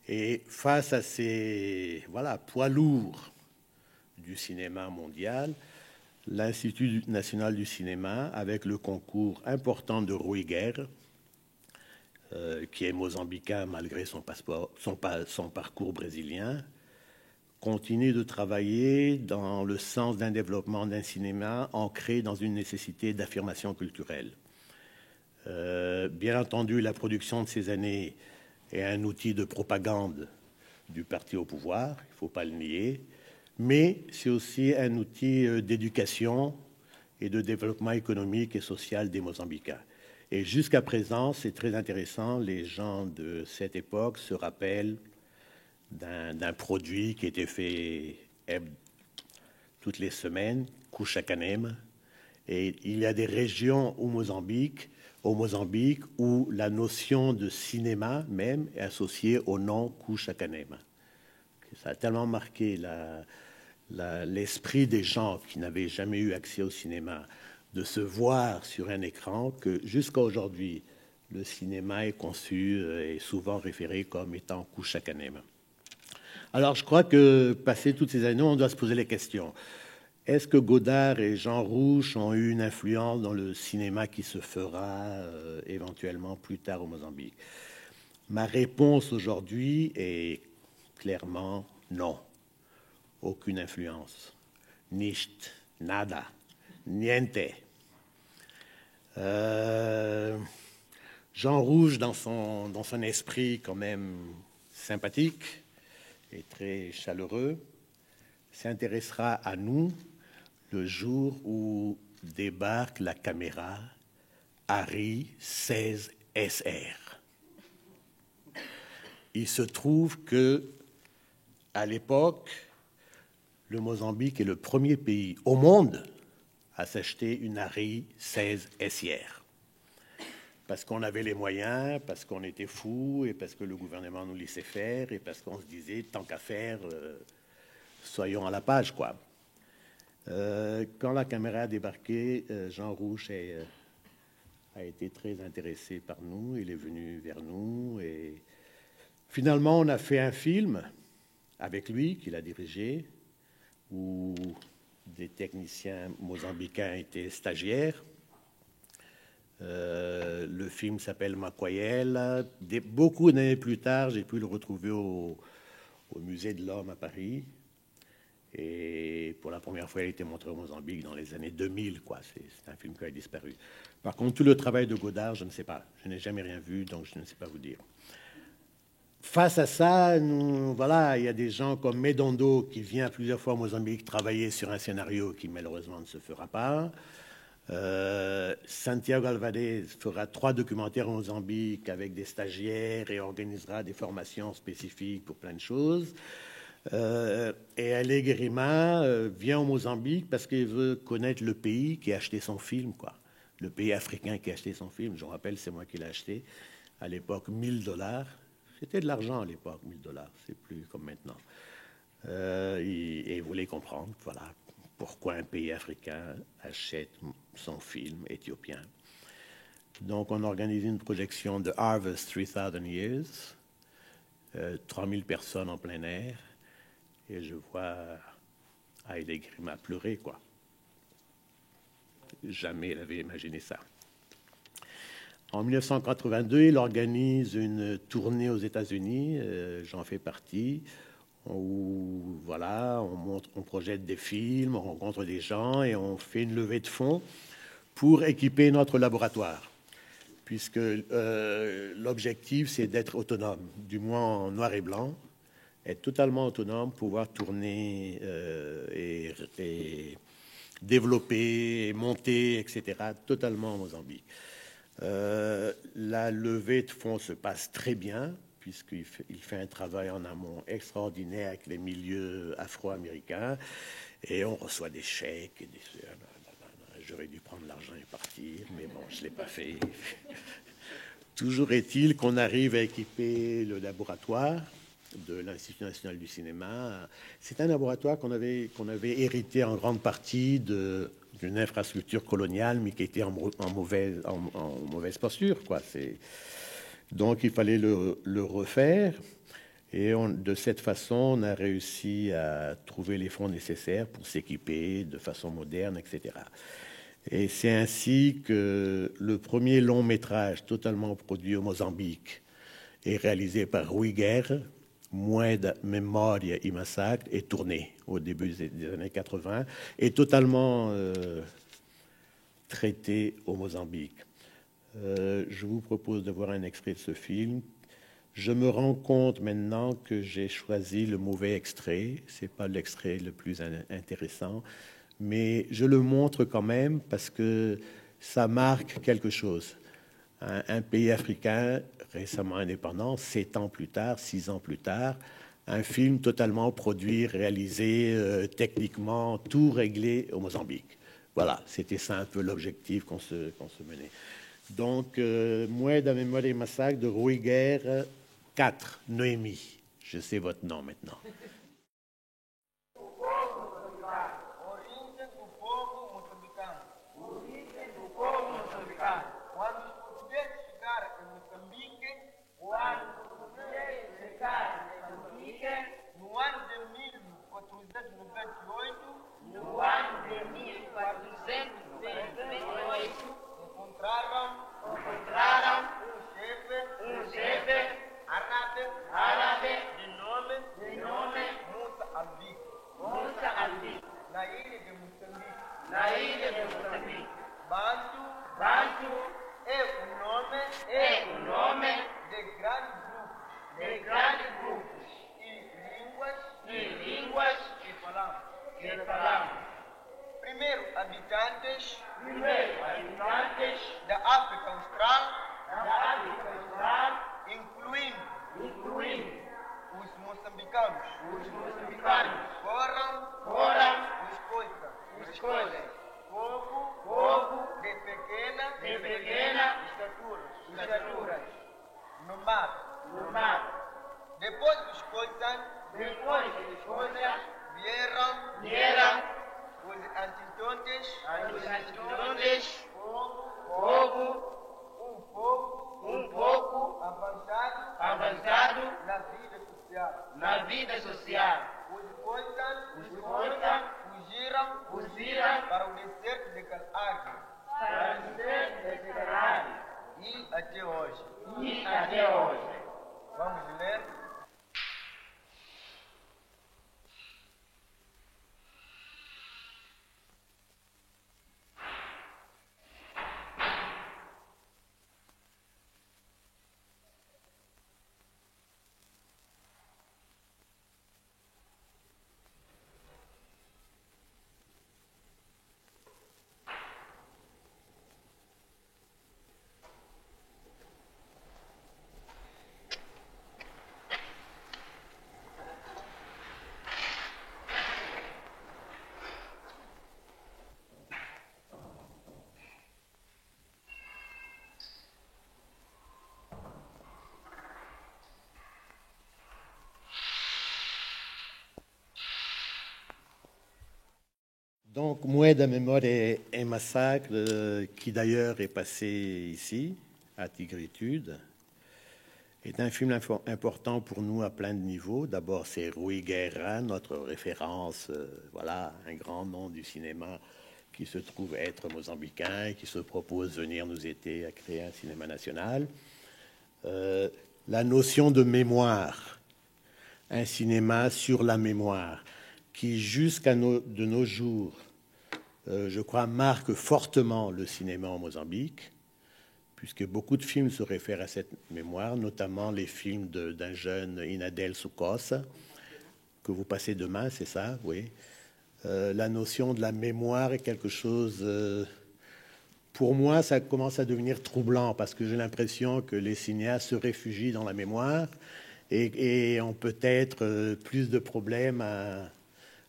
Et face à ces poids lourds du cinéma mondial, l'Institut national du cinéma, avec le concours important de Rui Guerre, qui est mozambicain malgré son parcours brésilien, continue de travailler dans le sens d'un développement d'un cinéma ancré dans une nécessité d'affirmation culturelle. Bien entendu, la production de ces années est un outil de propagande du parti au pouvoir, il ne faut pas le nier, mais c'est aussi un outil d'éducation et de développement économique et social des Mozambicains. Et jusqu'à présent, c'est très intéressant, les gens de cette époque se rappellent d'un produit qui était fait toutes les semaines, Kushakanem, Et il y a des régions au Mozambique où la notion de cinéma même est associée au nom Kuchakanema. Ça a tellement marqué l'esprit des gens qui n'avaient jamais eu accès au cinéma de se voir sur un écran que jusqu'à aujourd'hui, le cinéma est conçu et souvent référé comme étant Kuchakanema. Alors je crois que, passé toutes ces années, on doit se poser les questions. Est-ce que Godard et Jean Rouch ont eu une influence dans le cinéma qui se fera éventuellement plus tard au Mozambique? Ma réponse aujourd'hui est clairement non. Aucune influence. Nicht, nada, niente. Jean Rouch, dans son esprit quand même sympathique et très chaleureux, s'intéressera à nous le jour où débarque la caméra Harry 16 SR. Il se trouve que, à l'époque, le Mozambique est le premier pays au monde à s'acheter une Harry 16 SR. Parce qu'on avait les moyens, parce qu'on était fous, et parce que le gouvernement nous laissait faire, et parce qu'on se disait, tant qu'à faire, soyons à la page, quoi. Quand la caméra a débarqué, Jean Rouch a été très intéressé par nous. Il est venu vers nous et finalement, on a fait un film avec lui qu'il a dirigé où des techniciens mozambicains étaient stagiaires. Le film s'appelle Makwayel. Beaucoup d'années plus tard, j'ai pu le retrouver au Musée de l'Homme à Paris. Et pour la première fois, il a été montré au Mozambique dans les années 2000, quoi. C'est un film qui a disparu. Par contre, tout le travail de Godard, je ne sais pas. Je n'ai jamais rien vu, donc je ne sais pas vous dire. Face à ça, voilà, il y a des gens comme Medondo qui vient plusieurs fois au Mozambique travailler sur un scénario qui malheureusement ne se fera pas. Santiago Alvarez fera 3 documentaires au Mozambique avec des stagiaires et organisera des formations spécifiques pour plein de choses. Et Ale Guerima vient au Mozambique parce qu'il veut connaître le pays qui a acheté son film, quoi. Le pays africain qui a acheté son film. Je me rappelle, c'est moi qui l'ai acheté. À l'époque, $1000. C'était de l'argent à l'époque, $1000. C'est plus comme maintenant. Et il voulait comprendre, voilà, pourquoi un pays africain achète son film éthiopien. Donc, on organise une projection de Harvest 3000 Years, 3000 personnes en plein air. Et je vois Haile Gerima pleurer, quoi. Jamais il avait imaginé ça. En 1982, il organise une tournée aux États-Unis, j'en fais partie, où voilà, on projette des films, on rencontre des gens et on fait une levée de fonds pour équiper notre laboratoire, puisque l'objectif, c'est d'être autonome, du moins en noir et blanc, être totalement autonome, pouvoir tourner et développer, et monter, etc., totalement en Mozambique. La levée de fonds se passe très bien, puisqu'il fait un travail en amont extraordinaire avec les milieux afro-américains, et on reçoit des chèques. Et j'aurais dû prendre l'argent et partir, mais bon, je ne l'ai pas fait. Toujours est-il qu'on arrive à équiper le laboratoire de l'Institut national du cinéma. C'est un laboratoire qu'on avait hérité en grande partie d'une infrastructure coloniale, mais qui était en mauvaise posture, quoi. Donc, il fallait le refaire. Et de cette façon, on a réussi à trouver les fonds nécessaires pour s'équiper de façon moderne, etc. Et c'est ainsi que le premier long métrage totalement produit au Mozambique et réalisé par Rui Guerre, Moeda Memoria y Massacre, est tourné au début des années 80 et totalement traité au Mozambique. Je vous propose de voir un extrait de ce film. Je me rends compte maintenant que j'ai choisi le mauvais extrait. C'est pas l'extrait le plus intéressant, mais je le montre quand même parce que ça marque quelque chose. Un pays africain récemment indépendant, 7 ans plus tard, 6 ans plus tard, un film totalement produit, réalisé, techniquement, tout réglé au Mozambique. voilà, c'était ça un peu l'objectif qu'on se menait. Donc, Moued, Mémoire et Massacre de Ruiger 4, Noémie. Je sais votre nom maintenant. Origem do povo moçambicano. Origem do povo moçambicano. Quando os portugueses chegaram em Moçambique, no ano de 1498, encontraram um chefe árabe de nome Musa Albi. Na ilha de Moçambique. Bantu é o nome de grandes grupos e línguas que falamos. Primeiro habitantes da África Austral, incluindo os moçambicanos, foram os coisas, povo de pequena estatura, no mar. Depois dos coisas, vieram os antidontes, um pouco avançado na vida social. Os coisas fugiram para o deserto de Kalahari. E até hoje. Vamos ler. Donc, Moued à Mémoire et Massacre, qui d'ailleurs est passé ici, à Tigritude, est un film important pour nous à plein de niveaux. D'abord, c'est Rui Guerra, notre référence, voilà, un grand nom du cinéma qui se trouve être mozambicain et qui se propose venir nous aider à créer un cinéma national. La notion de mémoire, un cinéma sur la mémoire, qui jusqu'à de nos jours, je crois, marque fortement le cinéma en Mozambique, puisque beaucoup de films se réfèrent à cette mémoire, notamment les films d'un jeune Inadel Soukosa, que vous passez demain, c'est ça, oui. La notion de la mémoire est quelque chose, pour moi, ça commence à devenir troublant, parce que j'ai l'impression que les cinéastes se réfugient dans la mémoire et ont peut-être plus de problèmes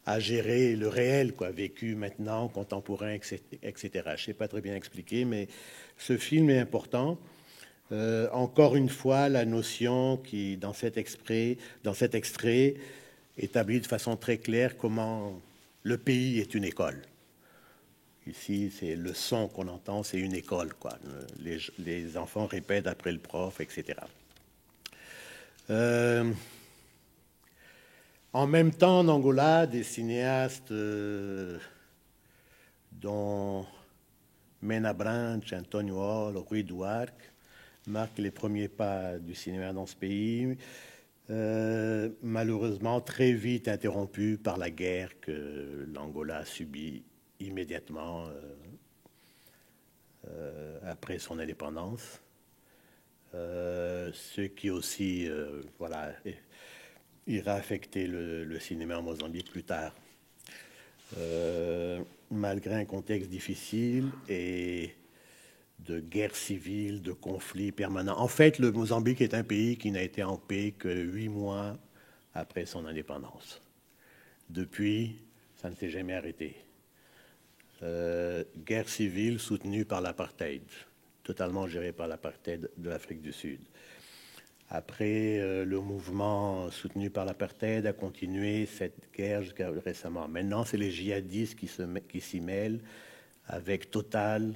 à gérer le réel, quoi, vécu maintenant, contemporain, etc. Je ne sais pas très bien expliquer, mais ce film est important. Encore une fois, la notion qui, dans cet extrait, établit de façon très claire comment le pays est une école. Ici, c'est le son qu'on entend, c'est une école, quoi. Les enfants répètent après le prof, etc. En même temps, en Angola, des cinéastes dont Mena Branch, Antonio Hall, Rui Duarte marquent les premiers pas du cinéma dans ce pays, malheureusement très vite interrompus par la guerre que l'Angola a subie immédiatement après son indépendance, ce qui aussi, voilà, ira affecter le cinéma en Mozambique plus tard. Malgré un contexte difficile et de guerre civile, de conflits permanents. En fait, le Mozambique est un pays qui n'a été en paix que 8 mois après son indépendance. Depuis, ça ne s'est jamais arrêté. guerre civile soutenue par l'apartheid, totalement gérée par l'apartheid de l'Afrique du Sud. Après, le mouvement soutenu par l'apartheid a continué cette guerre jusqu'à récemment. Maintenant, c'est les djihadistes qui s'y mêlent avec Total,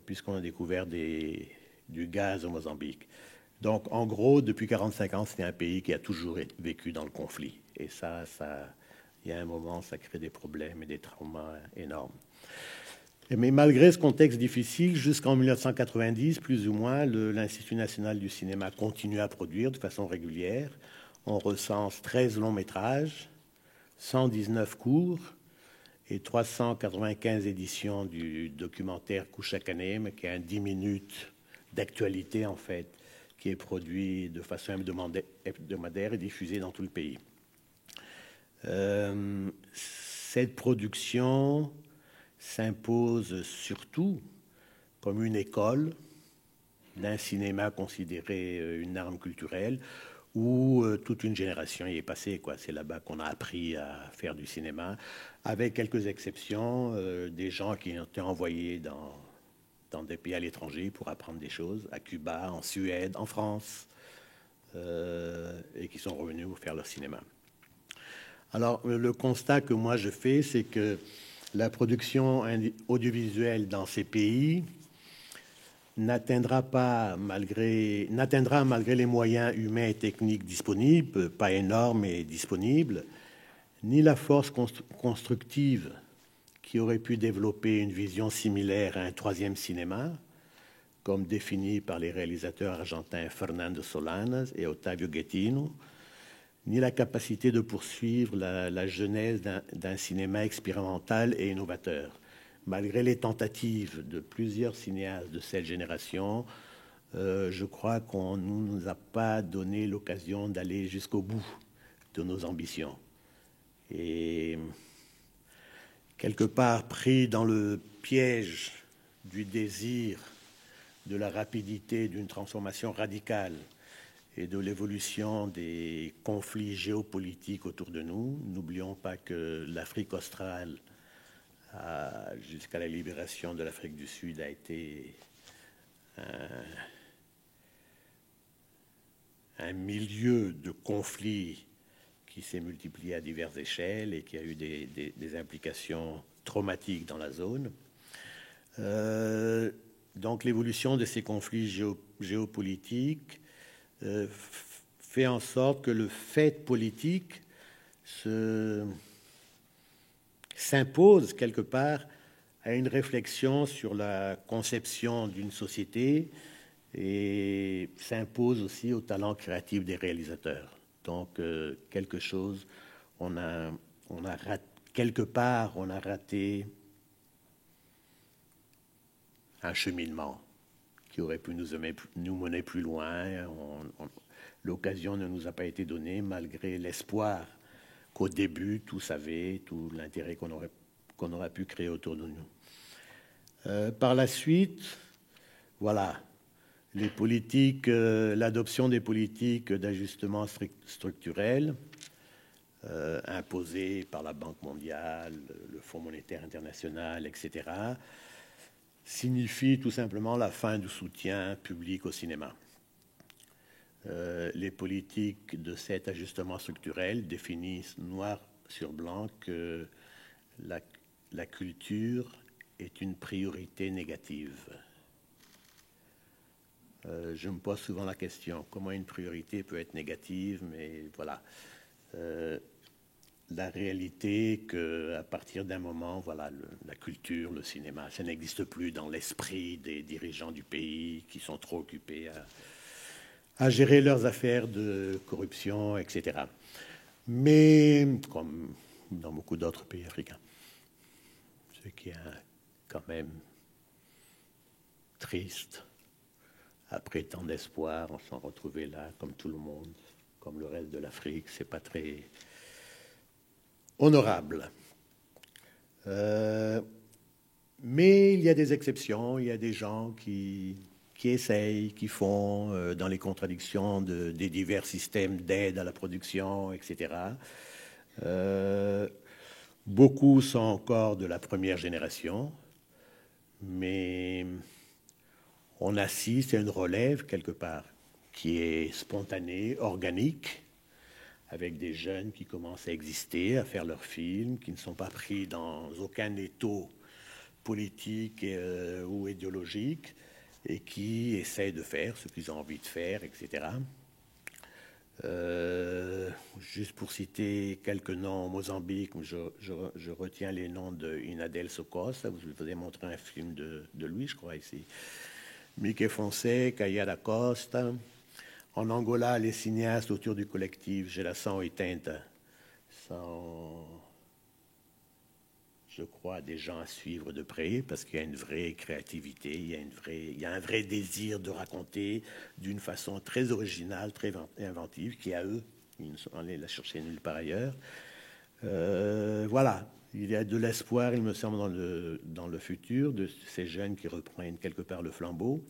puisqu'on a découvert du gaz au Mozambique. Donc, en gros, depuis 45 ans, c'est un pays qui a toujours vécu dans le conflit. Et ça, il y a un moment, ça crée des problèmes et des traumas énormes. Mais malgré ce contexte difficile, jusqu'en 1990, plus ou moins, l'Institut national du cinéma continue à produire de façon régulière. On recense 13 longs métrages, 119 courts et 395 éditions du documentaire Kushakanem, qui est un 10 minutes d'actualité, en fait, qui est produit de façon hebdomadaire et diffusé dans tout le pays. Cette production s'impose surtout comme une école d'un cinéma considéré une arme culturelle où toute une génération y est passée, quoi. C'est là-bas qu'on a appris à faire du cinéma, avec quelques exceptions, des gens qui ont été envoyés dans des pays à l'étranger pour apprendre des choses, à Cuba, en Suède, en France, et qui sont revenus pour faire leur cinéma. Alors, le constat que moi je fais, c'est que la production audiovisuelle dans ces pays n'atteindra malgré les moyens humains et techniques disponibles, pas énormes mais disponibles, ni la force constructive qui aurait pu développer une vision similaire à un troisième cinéma, comme défini par les réalisateurs argentins Fernando Solanas et Ottavio Gettino, ni la capacité de poursuivre la genèse d'un cinéma expérimental et innovateur. Malgré les tentatives de plusieurs cinéastes de cette génération, je crois qu'on ne nous a pas donné l'occasion d'aller jusqu'au bout de nos ambitions. Et quelque part pris dans le piège du désir, de la rapidité d'une transformation radicale et de l'évolution des conflits géopolitiques autour de nous. N'oublions pas que l'Afrique australe, jusqu'à la libération de l'Afrique du Sud, a été un milieu de conflits qui s'est multiplié à diverses échelles et qui a eu des implications traumatiques dans la zone. Donc l'évolution de ces conflits géopolitiques fait en sorte que le fait politique s'impose quelque part à une réflexion sur la conception d'une société et s'impose aussi au talent créatif des réalisateurs. Donc quelque chose, quelque part on a raté un cheminement qui aurait pu nous mener plus loin. L'occasion ne nous a pas été donnée, malgré l'espoir qu'au début, tout savait, tout l'intérêt qu'on aurait pu créer autour de nous. Par la suite, voilà, les politiques, l'adoption des politiques d'ajustement structurel imposées par la Banque mondiale, le Fonds monétaire international, etc., signifie tout simplement la fin du soutien public au cinéma. Les politiques de cet ajustement structurel définissent noir sur blanc que la culture est une priorité négative. Je me pose souvent la question, comment une priorité peut être négative, mais voilà. La réalité qu'à partir d'un moment, voilà, la culture, le cinéma, ça n'existe plus dans l'esprit des dirigeants du pays qui sont trop occupés à gérer leurs affaires de corruption, etc. Mais, comme dans beaucoup d'autres pays africains, ce qui est quand même triste, après tant d'espoir, on s'en retrouvait là, comme tout le monde, comme le reste de l'Afrique, c'est pas très honorable. Mais il y a des exceptions, il y a des gens qui essayent, qui font dans les contradictions des divers systèmes d'aide à la production, etc. Beaucoup sont encore de la première génération, mais on assiste à une relève quelque part qui est spontanée, organique, avec des jeunes qui commencent à exister, à faire leurs films, qui ne sont pas pris dans aucun étau politique ou idéologique, et qui essayent de faire ce qu'ils ont envie de faire, etc. Juste pour citer quelques noms, Mozambique, je retiens les noms d'Inadel Sokos, je vous ai montré un film de lui, je crois, ici. Mickey Fonseca, Yara Costa. En Angola, les cinéastes autour du collectif Geração 80 sont, je crois, des gens à suivre de près parce qu'il y a une vraie créativité, il y a un vrai désir de raconter d'une façon très originale, très inventive, qui est à eux. Ils ne sont allés la chercher nulle part ailleurs. Voilà, il y a de l'espoir, il me semble, dans le futur de ces jeunes qui reprennent quelque part le flambeau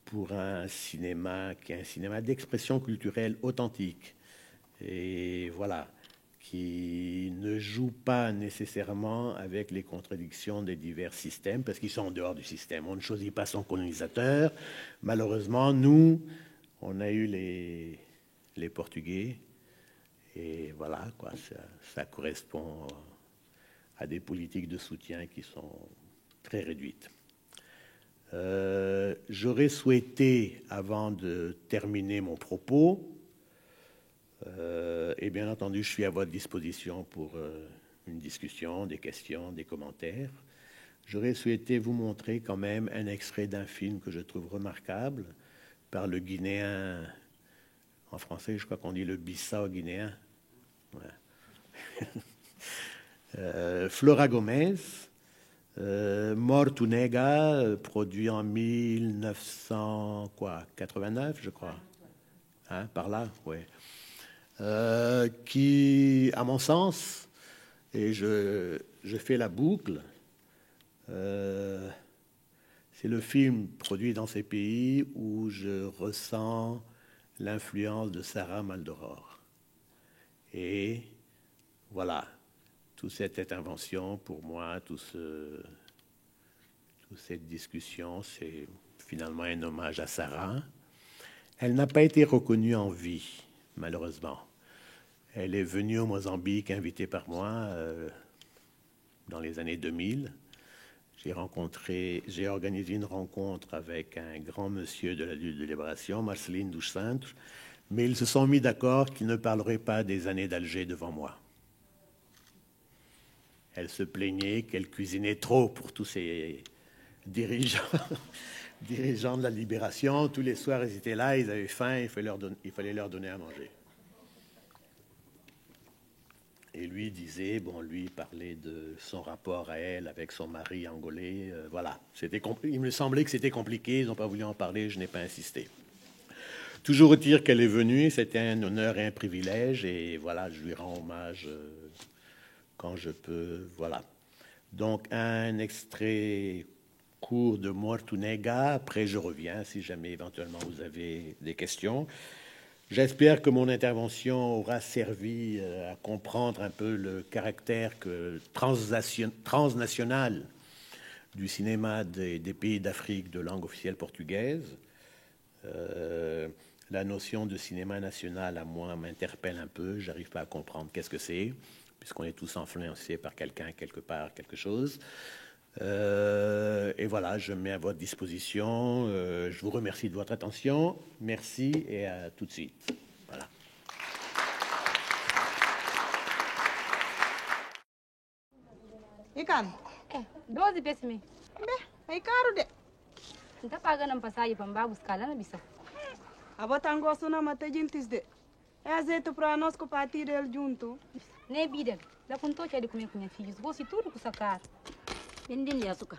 pour un cinéma qui est un cinéma d'expression culturelle authentique. Et voilà, qui ne joue pas nécessairement avec les contradictions des divers systèmes, parce qu'ils sont en dehors du système. On ne choisit pas son colonisateur. Malheureusement, nous, on a eu les Portugais, et voilà, quoi, ça correspond à des politiques de soutien qui sont très réduites. J'aurais souhaité, avant de terminer mon propos, et bien entendu, je suis à votre disposition pour une discussion, des questions, des commentaires. J'aurais souhaité vous montrer quand même un extrait d'un film que je trouve remarquable par le Guinéen, en français, je crois qu'on dit le Bissau guinéen. Ouais. Flora Gomez, Morto Nega, produit en 1989, je crois. Hein, par là, oui. Qui, à mon sens, et je fais la boucle, c'est le film produit dans ces pays où je ressens l'influence de Sarah Maldoror. Et voilà, toute cette intervention, pour moi, toute cette discussion, c'est finalement un hommage à Sarah. Elle n'a pas été reconnue en vie, malheureusement. Elle est venue au Mozambique, invitée par moi, dans les années 2000. J'ai organisé une rencontre avec un grand monsieur de la lutte de libération, Marcelino dos Santos, mais ils se sont mis d'accord qu'ils ne parleraient pas des années d'Alger devant moi. Elle se plaignait qu'elle cuisinait trop pour tous ces dirigeants de la libération. Tous les soirs, ils étaient là, ils avaient faim, il fallait leur donner à manger. Et lui disait, bon, lui parlait de son rapport à elle avec son mari angolais. Voilà, il me semblait que c'était compliqué, ils n'ont pas voulu en parler, je n'ai pas insisté. Toujours dire qu'elle est venue, c'était un honneur et un privilège, et voilà, je lui rends hommage quand je peux, voilà. Donc, un extrait court de Morto Nega, après je reviens si jamais éventuellement vous avez des questions. J'espère que mon intervention aura servi à comprendre un peu le caractère transnational du cinéma des pays d'Afrique de langue officielle portugaise. La notion de cinéma national, à moi, m'interpelle un peu. Je n'arrive pas à comprendre qu'est-ce que c'est, puisqu'on est tous influencés par quelqu'un, quelque part, quelque chose. Et voilà, je mets à votre disposition. Je vous remercie de votre attention. Merci et à tout de suite. Voilà. Ikan? 12 pesmi. Be, ay karu de. Nta paganan pasaje pan babu skala na bisa. Abotango suna mata jintis de. É azeite para nós compartilhar ele junto. Ne bidel. La kunto cha de kunya kunya filhos. Gosi tudo ku sakar. Bendin ya suka.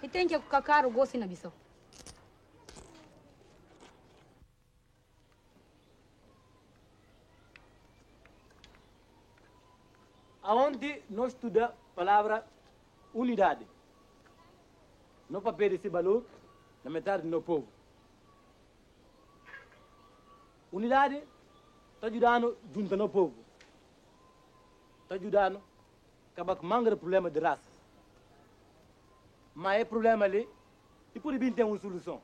Itenke ku kakaru gosi na bisa. Aonde nós estudamos a palavra unidade. Não para perder esse valor na metade do nosso povo. Unidade está ajudando junto no povo. Está ajudando a acabar com o problema de raça. Mas é problema ali e por isso tem uma solução.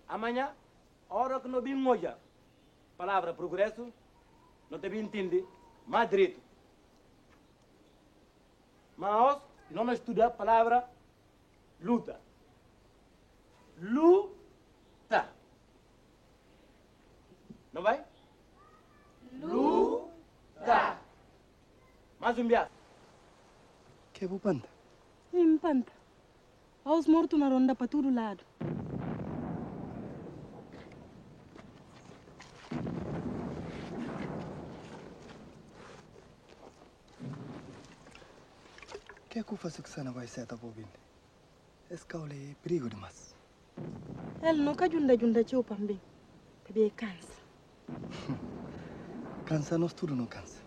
Amanhã, a hora que nós vimos hoje, palavra progresso, nós devemos entender mais direito. Mas nós estudamos a palavra luta. Luta. Não vai? Luta. Mais um bias. Que vou panta? Impanta. Aos mortos na ronda para todo lado. Que eu faço que você não vai ser tão bem? Esse caule é perigo demais. Ele nunca junda tio também. Bebê cansa. Cansa nós tudo não cansa.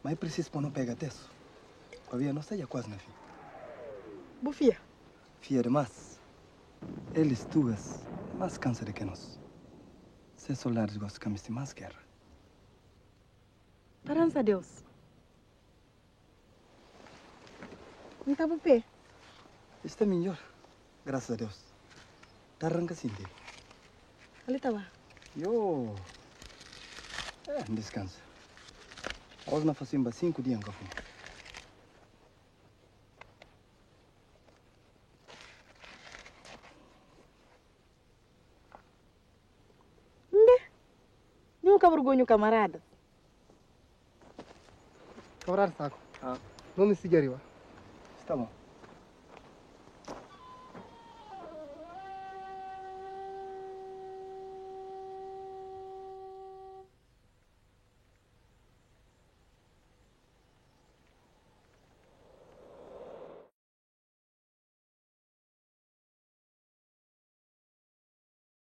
Mas é preciso para não pegar teso. Para ver não seja quase na fia. Bufia. Fia demais. Eles duas mais cansa do que nós. Se soldados gostam de mais guerra. Parança Deus. Não tá bupê. Está melhor. Graças a Deus. Tá arranca assim dele. Ali tá lá. Eu... descansa. Hoje nós fazemos 5 dias em café. Nunca vergonho, camarada. Camarada, saco. Não me siga, Está bom.